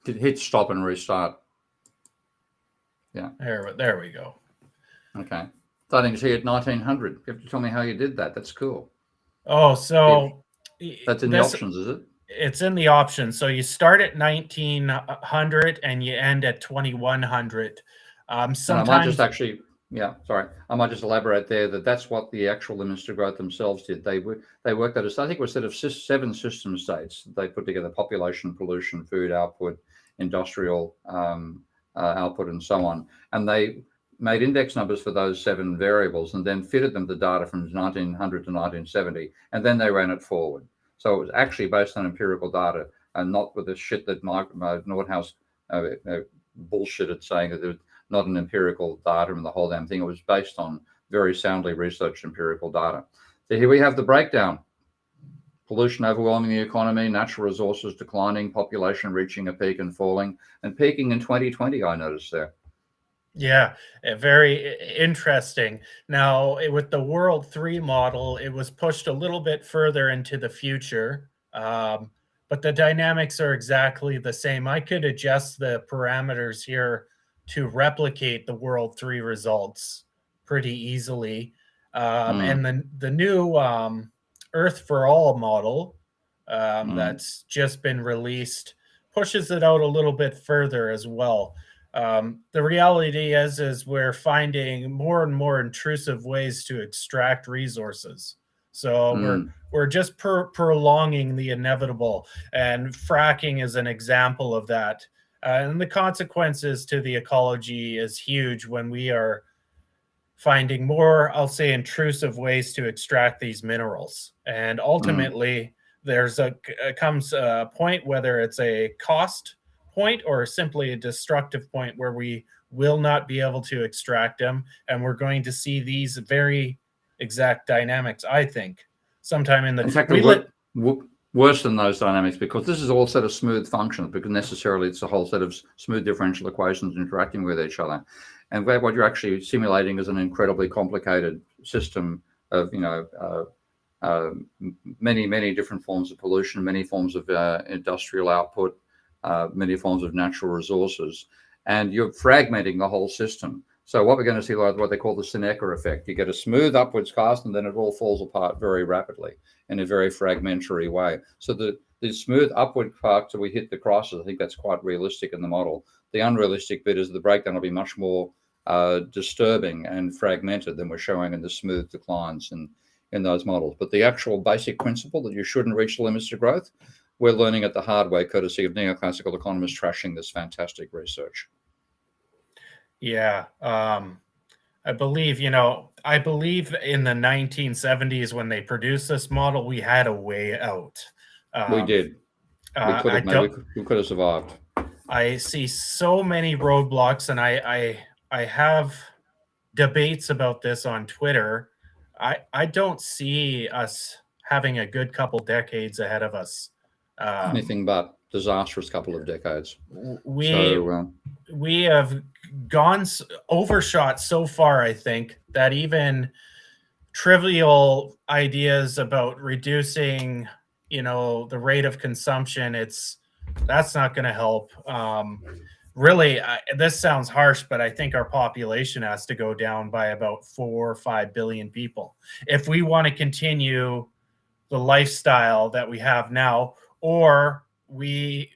[SPEAKER 2] Hit stop and restart. Yeah.
[SPEAKER 1] There we go.
[SPEAKER 2] Okay. Starting to see at 1900. You have to tell me how you did that. That's cool.
[SPEAKER 1] Oh, so
[SPEAKER 2] that's in the options, is it?
[SPEAKER 1] It's in the options. So you start at 1900 and you end at 2100. Sometimes
[SPEAKER 2] and I might just actually, I might just elaborate there that's what the actual limits to growth themselves did. They worked out, I think it was a set of 7 system states. They put together population, pollution, food output, industrial output, and so on. And they made index numbers for those 7 variables and then fitted them to data from 1900 to 1970. And then they ran it forward. So it was actually based on empirical data and not with the shit that Nordhaus bullshitted, saying that there was not an empirical data and the whole damn thing. It was based on very soundly researched empirical data. So here we have the breakdown. Pollution overwhelming the economy, natural resources declining, population reaching a peak and falling, and peaking in 2020, I noticed there.
[SPEAKER 1] Yeah, very interesting. Now, with the World 3 model, it was pushed a little bit further into the future, but the dynamics are exactly the same. I could adjust the parameters here to replicate the World 3 results pretty easily. And the new Earth for All model that's just been released pushes it out a little bit further as well. The reality is we're finding more and more intrusive ways to extract resources. So we're just prolonging the inevitable, and fracking is an example of that. And the consequences to the ecology is huge when we are finding more, I'll say, intrusive ways to extract these minerals. And ultimately, comes a point, whether it's a cost point or simply a destructive point, where we will not be able to extract them, and we're going to see these very exact dynamics, I think, sometime in the
[SPEAKER 2] worse than those dynamics, because this is all set of smooth functions, because necessarily it's a whole set of smooth differential equations interacting with each other. And what you're actually simulating is an incredibly complicated system of many different forms of pollution, many forms of industrial output, many forms of natural resources, and you're fragmenting the whole system. So what we're going to see, like what they call the Seneca effect, you get a smooth upwards cast and then it all falls apart very rapidly in a very fragmentary way. So the smooth upward part till we hit the crosses, I think that's quite realistic in the model. The unrealistic bit is the breakdown will be much more disturbing and fragmented than we're showing in the smooth declines in those models. But the actual basic principle that you shouldn't reach the limits to growth, we're learning it the hard way, courtesy of neoclassical economists trashing this fantastic research.
[SPEAKER 1] Yeah. I believe, I believe in the 1970s when they produced this model, we had a way out.
[SPEAKER 2] We
[SPEAKER 1] Um,
[SPEAKER 2] did. We could
[SPEAKER 1] I
[SPEAKER 2] have maybe
[SPEAKER 1] don't.
[SPEAKER 2] we could have survived.
[SPEAKER 1] I see so many roadblocks, and I have debates about this on Twitter. I don't see us having a good couple decades ahead of us.
[SPEAKER 2] Anything but disastrous couple of decades.
[SPEAKER 1] We
[SPEAKER 2] So
[SPEAKER 1] we have gone overshot so far, I think, that even trivial ideas about reducing, the rate of consumption, that's not going to help. Really, this sounds harsh, but I think our population has to go down by about 4 or 5 billion people if we want to continue the lifestyle that we have now, or we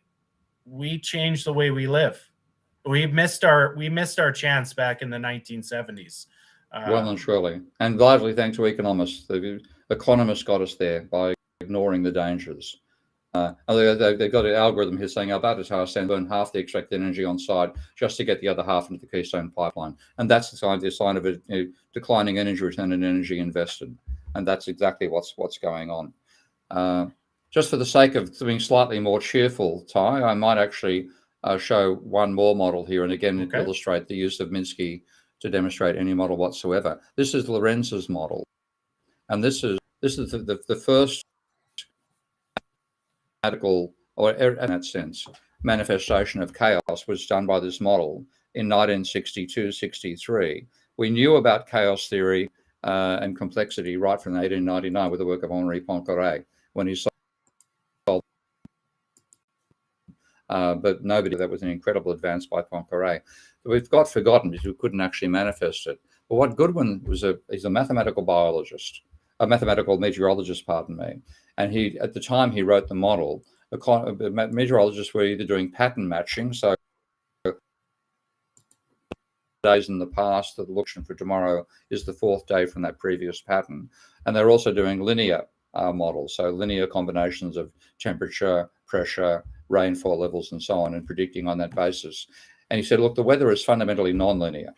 [SPEAKER 1] change the way we live. We missed our chance back in the 1970s.
[SPEAKER 2] well and
[SPEAKER 1] Um,
[SPEAKER 2] truly, and largely thanks to economists. The economists got us there by ignoring the dangers. They've got an algorithm here saying Alberta Tower burn half the extracted energy on site just to get the other half into the Keystone Pipeline, and that's the sign of a declining energy return and energy invested, and that's exactly what's going on. Just for the sake of being slightly more cheerful, Ty, I might actually show one more model here, and again
[SPEAKER 1] okay.
[SPEAKER 2] illustrate the use of Minsky to demonstrate any model whatsoever. This is Lorenz's model, and this is the first mathematical, or in that sense, manifestation of chaos was done by this model in 1962-63. We knew about chaos theory and complexity right from 1899 with the work of Henri Poincaré when he solved, but nobody, that was an incredible advance by Poincaré. We've got forgotten because we couldn't actually manifest it. But what Goodwin was, he's a mathematical biologist, a mathematical meteorologist, pardon me. And he, at the time he wrote the model, meteorologists were either doing pattern matching, so days in the past that look for tomorrow is the fourth day from that previous pattern. And they're also doing linear models, so linear combinations of temperature, pressure, rainfall levels, and so on, and predicting on that basis. And he said, look, the weather is fundamentally nonlinear.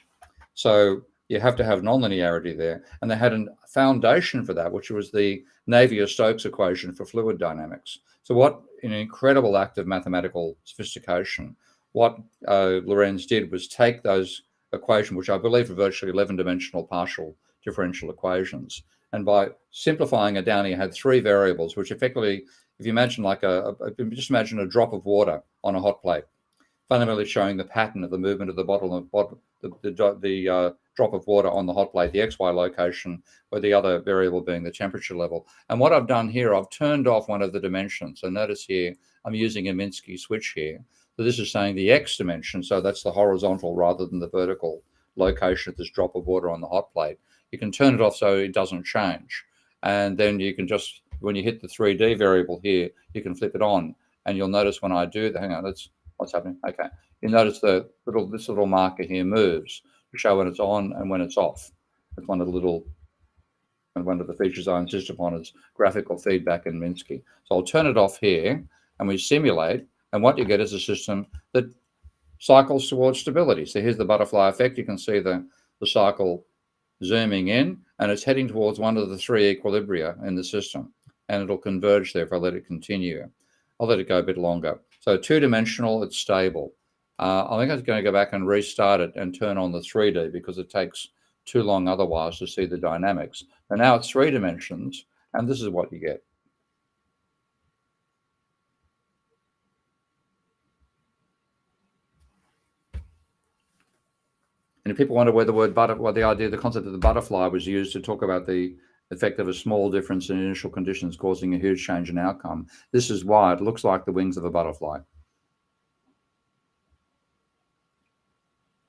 [SPEAKER 2] So you have to have nonlinearity there. And they had a foundation for that, which was the Navier-Stokes equation for fluid dynamics. So what, in an incredible act of mathematical sophistication, what Lorenz did was take those equations, which I believe are virtually 11-dimensional partial differential equations, and by simplifying it down, he had three variables, which effectively, if you imagine just imagine a drop of water on a hot plate, fundamentally showing the pattern of the movement of the bottle of the drop of water on the hot plate, the XY location, or the other variable being the temperature level. And what I've done here, I've turned off one of the dimensions. So notice here, I'm using a Minsky switch here. So this is saying the X dimension, so that's the horizontal rather than the vertical location of this drop of water on the hot plate. You can turn it off so it doesn't change. And then you can just, when you hit the 3D variable here, you can flip it on. And you'll notice when I do that, hang on, that's what's happening. Okay. You notice this little marker here moves to show when it's on and when it's off. It's one of the features I insist upon is graphical feedback in Minsky. So I'll turn it off here and we simulate, and what you get is a system that cycles towards stability. So here's the butterfly effect. You can see the cycle zooming in, and it's heading towards one of the three equilibria in the system, and it'll converge there if I let it continue. I'll let it go a bit longer. So two-dimensional, it's stable. I think I'm going to go back and restart it and turn on the 3D because it takes too long otherwise to see the dynamics. And now it's 3 dimensions, and this is what you get. And if people wonder where the word the concept of the butterfly was used to talk about the effect of a small difference in initial conditions causing a huge change in outcome, this is why it looks like the wings of a butterfly.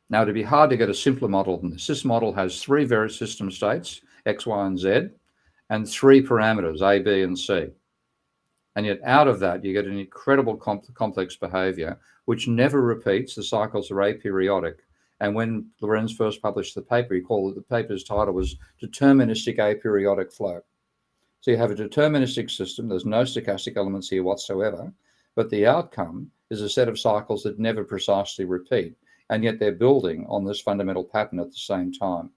[SPEAKER 2] Now, it'd be hard to get a simpler model than this. This model has three various system states, X, Y, and Z, and three parameters, A, B, and C. And yet out of that, you get an incredible complex behavior, which never repeats. The cycles are aperiodic. And when Lorenz first published the paper, he called it, the paper's title was Deterministic Aperiodic Flow. So you have a deterministic system. There's no stochastic elements here whatsoever, but the outcome is a set of cycles that never precisely repeat. And yet they're building on this fundamental pattern at the same time.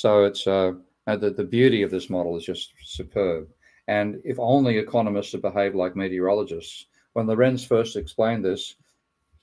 [SPEAKER 2] So it's the beauty of this model is just superb. And if only economists had behaved like meteorologists. When Lorenz first explained this,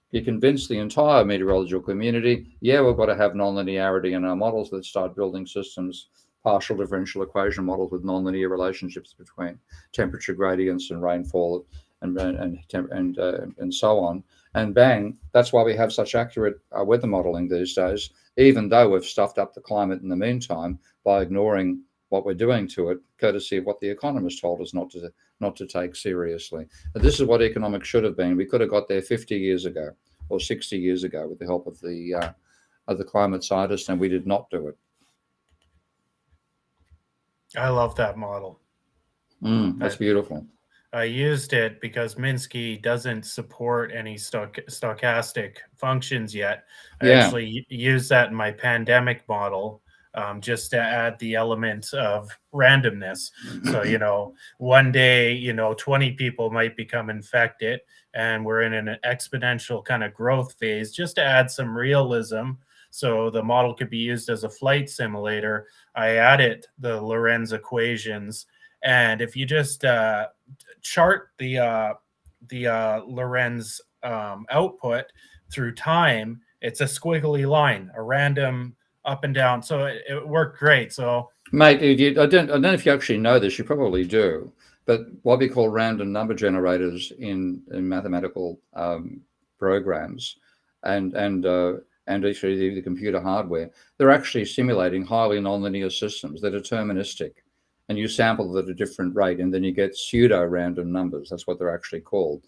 [SPEAKER 2] he convinced the entire meteorological community, yeah, we've got to have nonlinearity in our models. Let's start building systems, partial differential equation models with nonlinear relationships between temperature gradients and rainfall and so on. And bang, that's why we have such accurate weather modeling these days, even though we've stuffed up the climate in the meantime by ignoring what we're doing to it, courtesy of what the economists told us not to take seriously. And this is what economics should have been. We could have got there 50 years ago or 60 years ago with the help of the climate scientists, and we did not do it.
[SPEAKER 1] I love that model.
[SPEAKER 2] That's beautiful.
[SPEAKER 1] I used it because Minsky doesn't support any stochastic functions yet. I actually used that in my pandemic model, just to add the element of randomness. So, one day, 20 people might become infected, and we're in an exponential kind of growth phase, just to add some realism. So the model could be used as a flight simulator. I added the Lorenz equations, and if you just chart the Lorenz output through time, it's a squiggly line, a random up and down. So it worked great. So,
[SPEAKER 2] mate, I don't know if you actually know this. You probably do, but what we call random number generators in mathematical programs and actually the computer hardware, they're actually simulating highly nonlinear systems. They're deterministic, and you sample at a different rate, and then you get pseudo random numbers. That's what they're actually called.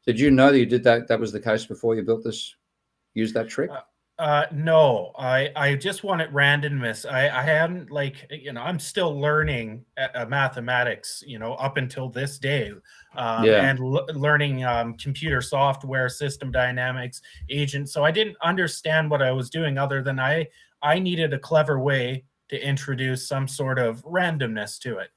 [SPEAKER 2] Did you know that you did that? That was the case before you built this. Use that trick?
[SPEAKER 1] No, I just wanted randomness. I hadn't I'm still learning mathematics, up until this day, and learning computer software, system dynamics, agents. So I didn't understand what I was doing, other than I needed a clever way to introduce some sort of randomness to it.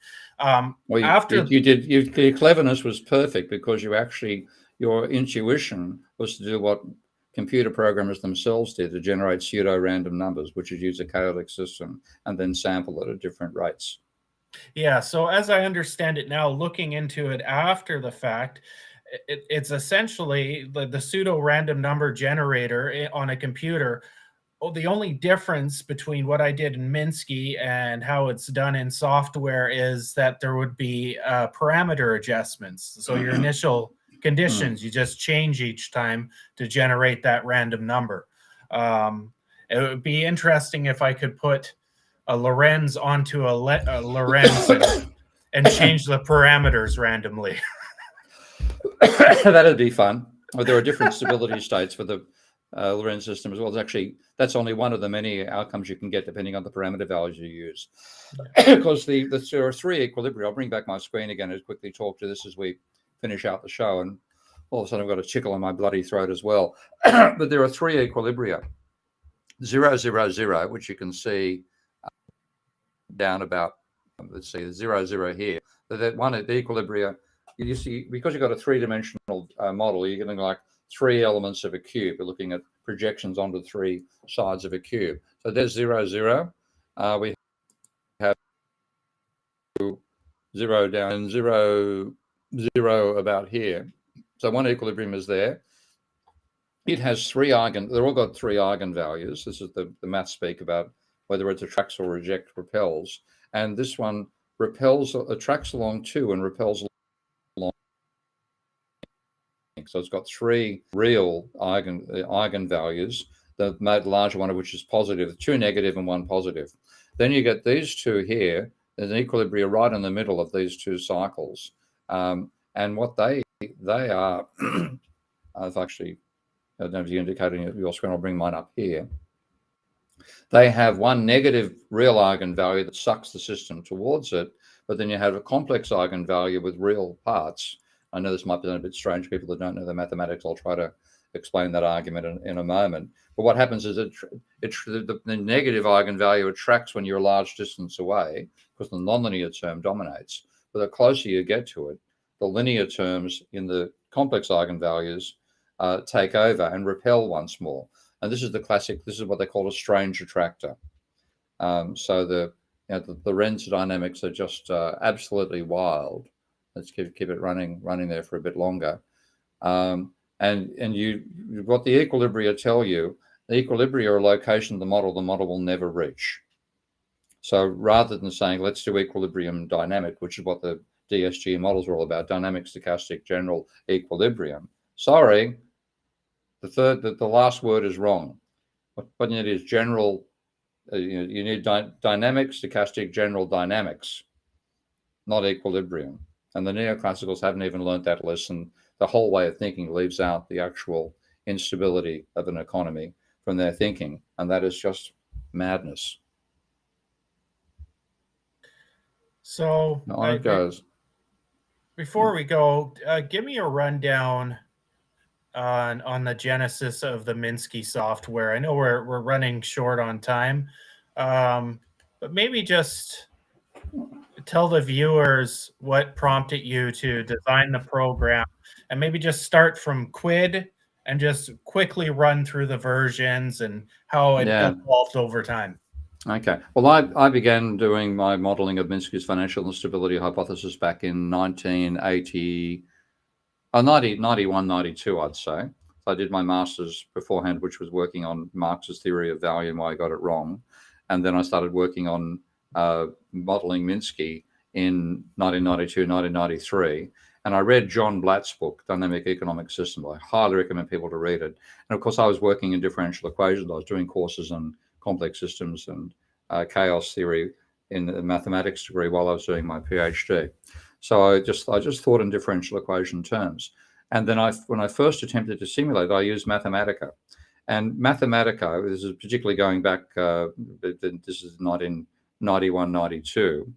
[SPEAKER 2] Your cleverness was perfect, because your intuition was to do what computer programmers themselves did, to generate pseudo-random numbers, which is use a chaotic system and then sample it at different rates.
[SPEAKER 1] Yeah, so as I understand it now, looking into it after the fact, it's essentially the pseudo-random number generator on a computer. The only difference between what I did in Minsky and how it's done in software is that there would be parameter adjustments. So your initial conditions, you just change each time to generate that random number. It would be interesting if I could put a Lorenz onto a Lorenz and change the parameters randomly.
[SPEAKER 2] That'd be fun. Well, there are different stability states for the Lorenz system as well. That's only one of the many outcomes you can get depending on the parameter values you use. Because there are three equilibria. I'll bring back my screen again and quickly talk to this as we finish out the show. And all of a sudden I've got a tickle in my bloody throat as well. But there are three equilibria. 0, 0, 0, which you can see down about, let's see, the 0, 0 here. That one at the equilibria, you see, because you've got a three-dimensional model, you're getting like three elements of a cube. We're looking at projections onto three sides of a cube. So there's 0, 0. We have 0 down and 0, 0 about here. So one equilibrium is there. It has they've all got three eigenvalues. This is the math speak about whether it attracts or repels. And this one attracts along 2 and repels along. So it's got three real eigenvalues, the larger one of which is positive, 2 negative and 1 positive. Then you get these two here. There's an equilibrium right in the middle of these two cycles. And what they are, I've actually, I don't know if you're indicating your screen, I'll bring mine up here. They have one negative real eigenvalue that sucks the system towards it, but then you have a complex eigenvalue with real parts. I know this might be a bit strange, people that don't know the mathematics. I'll try to explain that argument in a moment. But what happens is the negative eigenvalue attracts when you're a large distance away, because the nonlinear term dominates. But the closer you get to it, the linear terms in the complex eigenvalues take over and repel once more. And this is what they call a strange attractor. So the Renz dynamics are just absolutely wild. Let's keep it running there for a bit longer. And what the equilibria tell you, the equilibria are a location of the model will never reach. So rather than saying let's do equilibrium dynamic, which is what the DSG models are all about, dynamic stochastic general equilibrium. Sorry, the last word is wrong. What you need is general. You need dynamic stochastic general dynamics, not equilibrium. And the neoclassicals haven't even learned that lesson. The whole way of thinking leaves out the actual instability of an economy from their thinking, and that is just madness.
[SPEAKER 1] So
[SPEAKER 2] It goes.
[SPEAKER 1] Before we go, give me a rundown on the genesis of the Minsky software. I know we're running short on time, but maybe just tell the viewers what prompted you to design the program, and maybe just start from quid and just quickly run through the versions and how it evolved over time.
[SPEAKER 2] Okay. Well, I began doing my modeling of Minsky's financial instability hypothesis back in 1980, 91, 92, I'd say. So I did my master's beforehand, which was working on Marx's theory of value and why I got it wrong. And then I started working on modeling Minsky in 1992, 1993. And I read John Blatt's book, Dynamic Economic System. I highly recommend people to read it. And of course, I was working in differential equations. I was doing courses on complex systems and chaos theory in the mathematics degree while I was doing my PhD. So I just thought in differential equation terms. And then when I first attempted to simulate, I used Mathematica. And Mathematica, this is particularly going back, this is not in 91, 92.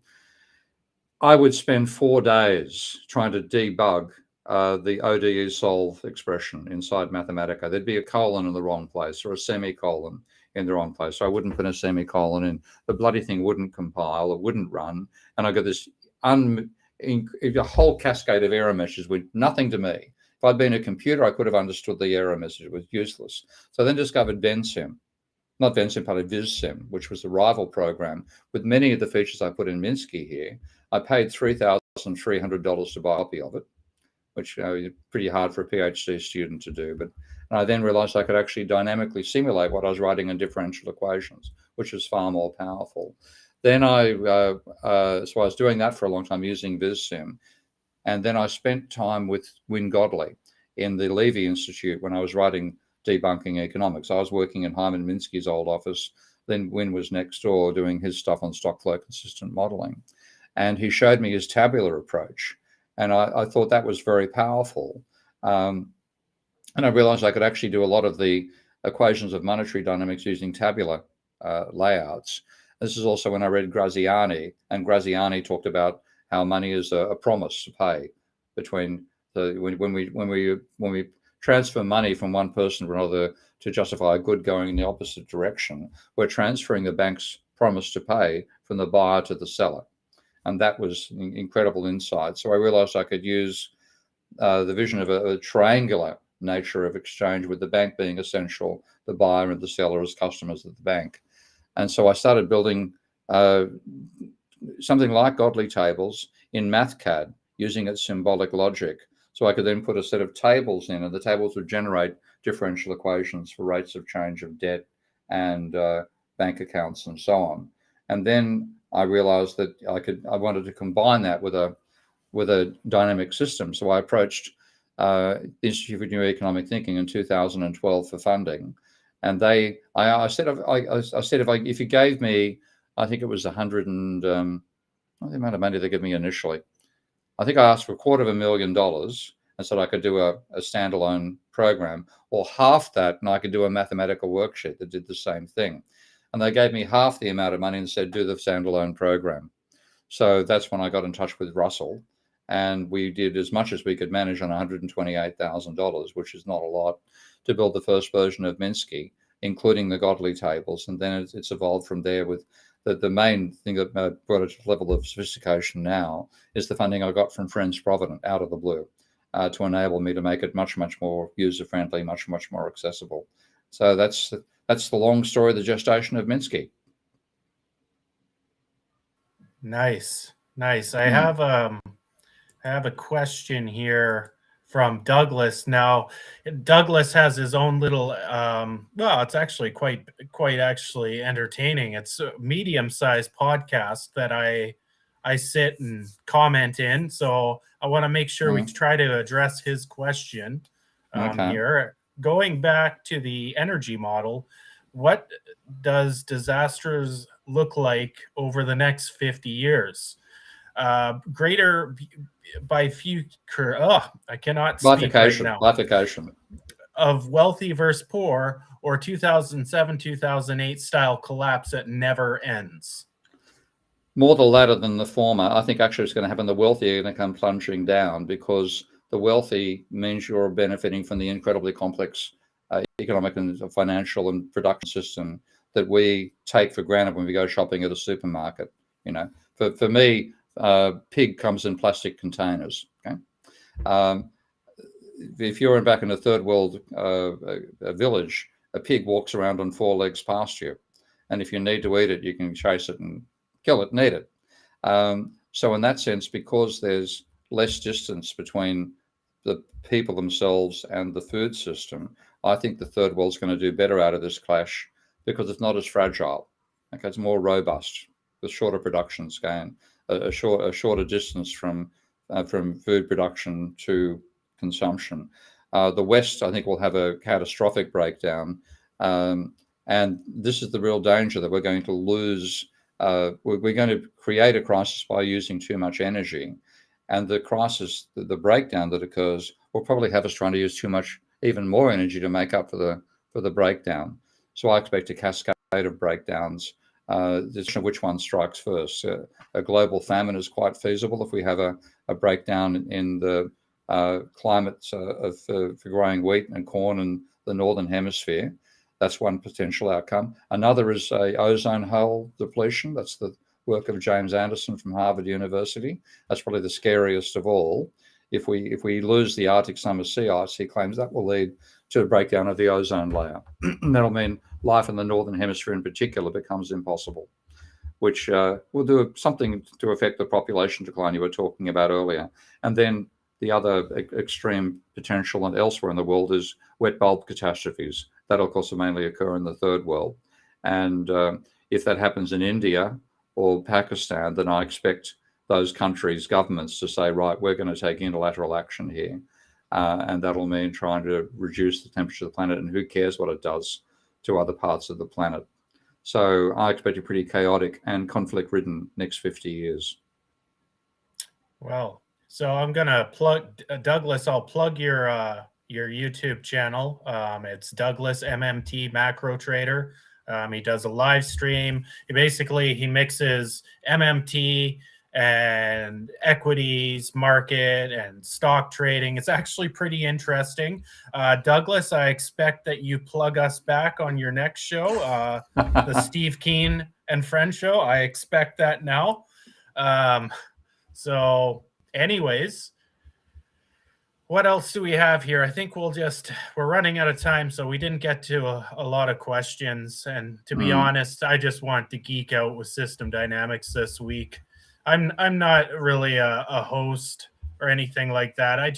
[SPEAKER 2] I would spend 4 days trying to debug the ODE solve expression inside Mathematica. There'd be a colon in the wrong place or a semicolon in the wrong place. So I wouldn't put a semicolon in. The bloody thing wouldn't compile. It wouldn't run. And I got this a whole cascade of error messages with nothing to me. If I'd been a computer, I could have understood the error message. It was useless. So I then discovered VenSim, not VenSim, but VisSim, which was the rival program with many of the features I put in Minsky here. I paid $3,300 to buy a copy of it, which is pretty hard for a PhD student to do. But I then realized I could actually dynamically simulate what I was writing in differential equations, which was far more powerful. Then so I was doing that for a long time using VisSim. And then I spent time with Wynne Godley in the Levy Institute when I was writing Debunking Economics. I was working in Hyman Minsky's old office. Then Wynne was next door doing his stuff on stock flow consistent modeling. And he showed me his tabular approach. And I thought that was very powerful. And I realized I could actually do a lot of the equations of monetary dynamics using tabular layouts. This is also when I read Graziani, and Graziani talked about how money is a promise to pay between when we transfer money from one person to another to justify a good going in the opposite direction. We're transferring the bank's promise to pay from the buyer to the seller, and that was incredible insight. So I realized I could use the vision of a triangular nature of exchange, with the bank being essential, the buyer and the seller as customers of the bank. And so I started building something like Godley tables in MathCAD using its symbolic logic. So I could then put a set of tables in, and the tables would generate differential equations for rates of change of debt and bank accounts and so on. And then I realized that I wanted to combine that with a dynamic system. So I approached the Institute for New Economic Thinking in 2012 for funding. And I said if you gave me, I think it was the amount of money they gave me initially. I think I asked for $250,000 and said I could do a standalone program, or half that, and I could do a mathematical worksheet that did the same thing. And they gave me half the amount of money and said, do the standalone program. So that's when I got in touch with Russell, and we did as much as we could manage on $128,000, which is not a lot, to build the first version of Minsky, including the Godley tables. And then it's evolved from there with the main thing that brought it to the level of sophistication now is the funding I got from Friends Provident out of the blue to enable me to make it much, much more user-friendly, much, much more accessible. So that's the long story of the gestation of Minsky.
[SPEAKER 1] Nice.
[SPEAKER 2] Hmm.
[SPEAKER 1] I have a question here from Douglas. Now, Douglas has his own little well, it's actually quite actually entertaining. It's a medium-sized podcast that I sit and comment in. So I want to make sure we
[SPEAKER 2] Hmm.
[SPEAKER 1] try to address his question
[SPEAKER 2] Okay.
[SPEAKER 1] here. Going back to the energy model, what does disasters look like over the next 50 years? Greater by future, I cannot speak right
[SPEAKER 2] Bifurcation.
[SPEAKER 1] now,
[SPEAKER 2] Bifurcation.
[SPEAKER 1] of wealthy versus poor, or 2007 2008 style collapse that never ends.
[SPEAKER 2] More the latter than the former. I think actually it's going to happen. The wealthy are going to come plunging down because the wealthy means you're benefiting from the incredibly complex economic and financial and production system that we take for granted when we go shopping at a supermarket. You know, for me, pig comes in plastic containers. Okay. Um, if you're back in a third world a village, a pig walks around on four legs past you, and if you need to eat it, you can chase it and kill it and eat it. So in that sense, because there's less distance between the people themselves and the food system, I think the third world's going to do better out of this clash because it's not as fragile. Okay, it's more robust with shorter production scale, a shorter distance from food production to consumption. The West, I think, will have a catastrophic breakdown, and this is the real danger that we're going to lose. We're going to create a crisis by using too much energy, and the crisis, the breakdown that occurs, will probably have us trying to use too much, even more energy to make up for the breakdown. So I expect a cascade of breakdowns. Which one strikes first? A global famine is quite feasible if we have a breakdown in the climate for growing wheat and corn in the northern hemisphere. That's one potential outcome. Another is a ozone hole depletion. That's the work of James Anderson from Harvard University. That's probably the scariest of all. If we lose the Arctic summer sea ice, he claims that will lead to a breakdown of the ozone layer. That'll mean life in the northern hemisphere in particular becomes impossible, which will do something to affect the population decline you were talking about earlier. And then the other extreme potential and elsewhere in the world is wet bulb catastrophes. That, of course, will mainly occur in the third world. And if that happens in India or Pakistan, then I expect those countries' governments to say, right, we're going to take unilateral action here. And that'll mean trying to reduce the temperature of the planet, and who cares what it does to other parts of the planet. So I expect a pretty chaotic and conflict-ridden next 50 years.
[SPEAKER 1] Well, so I'm gonna plug Douglas. I'll plug your YouTube channel. It's Douglas MMT Macro Trader. He does a live stream. He mixes MMT and equities, market, and stock trading. It's actually pretty interesting. Douglas, I expect that you plug us back on your next show, the Steve Keen and Friends show. I expect that now. Um, so, anyways, what else do we have here? I think we're running out of time, so we didn't get to a lot of questions. And to be
[SPEAKER 2] Mm.
[SPEAKER 1] honest, I just want to geek out with system dynamics this week. I'm not really a host or anything like that. I'm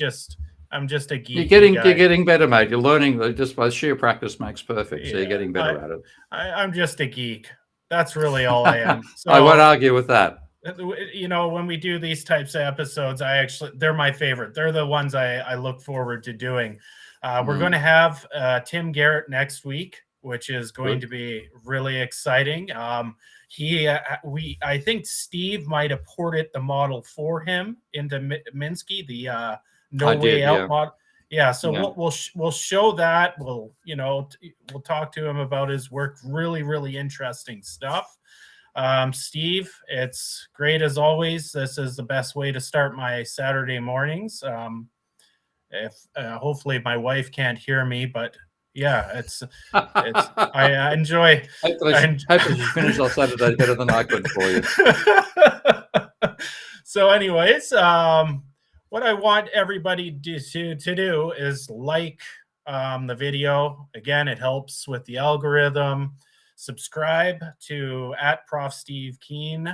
[SPEAKER 1] just a geeky
[SPEAKER 2] You're
[SPEAKER 1] guy.
[SPEAKER 2] getting better, mate. You're learning just by sheer practice makes perfect. So you're
[SPEAKER 1] Yeah,
[SPEAKER 2] getting better at it.
[SPEAKER 1] I'm just a geek. That's really all I am.
[SPEAKER 2] I won't
[SPEAKER 1] So
[SPEAKER 2] argue with that.
[SPEAKER 1] when we do these types of episodes, they're my favorite. They're the ones I look forward to doing. We're going
[SPEAKER 2] Mm.
[SPEAKER 1] to have Tim Garrett next week, which is going
[SPEAKER 2] Good.
[SPEAKER 1] to be really exciting. I think Steve might have ported the model for him into Minsky, the no
[SPEAKER 2] I
[SPEAKER 1] way
[SPEAKER 2] did,
[SPEAKER 1] out
[SPEAKER 2] yeah.
[SPEAKER 1] model. Yeah, so
[SPEAKER 2] Yeah.
[SPEAKER 1] we'll show that. We'll talk to him about his work. Really, really interesting stuff. Steve, it's great as always. This is the best way to start my Saturday mornings. If hopefully my wife can't hear me, but yeah, I enjoy.
[SPEAKER 2] hopefully,
[SPEAKER 1] I,
[SPEAKER 2] hopefully she finished our Saturday better than I could for you.
[SPEAKER 1] So, anyways, what I want everybody to do is like the video. Again, it helps with the algorithm. subscribe to @Prof Steve Keen,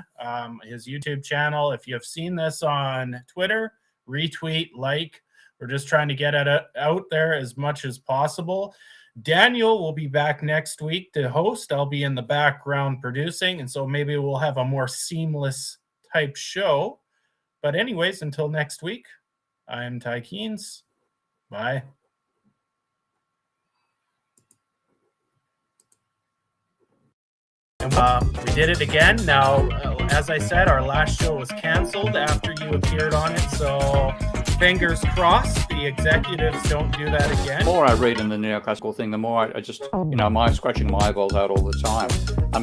[SPEAKER 1] his YouTube channel. If you have seen this on Twitter, retweet, like. We're just trying to get it out there as much as possible. Daniel will be back next week to host. I'll be in the background producing, and so maybe we'll have a more seamless type show. But anyways, until next week, I'm Ty Keynes. Bye. We did it again. Now, as I said, our last show was canceled after you appeared on it, so fingers crossed the executives don't do that again.
[SPEAKER 2] The more I read in the neoclassical thing, the more I just, I'm scratching my eyeballs out all the time.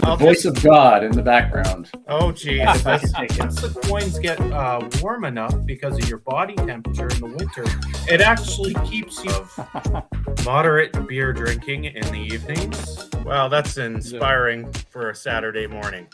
[SPEAKER 3] The voice of God in the background.
[SPEAKER 1] Oh, geez. Once the coins get warm enough because of your body temperature in the winter, it actually keeps you moderate beer drinking in the evenings. Wow, that's inspiring for a Saturday morning.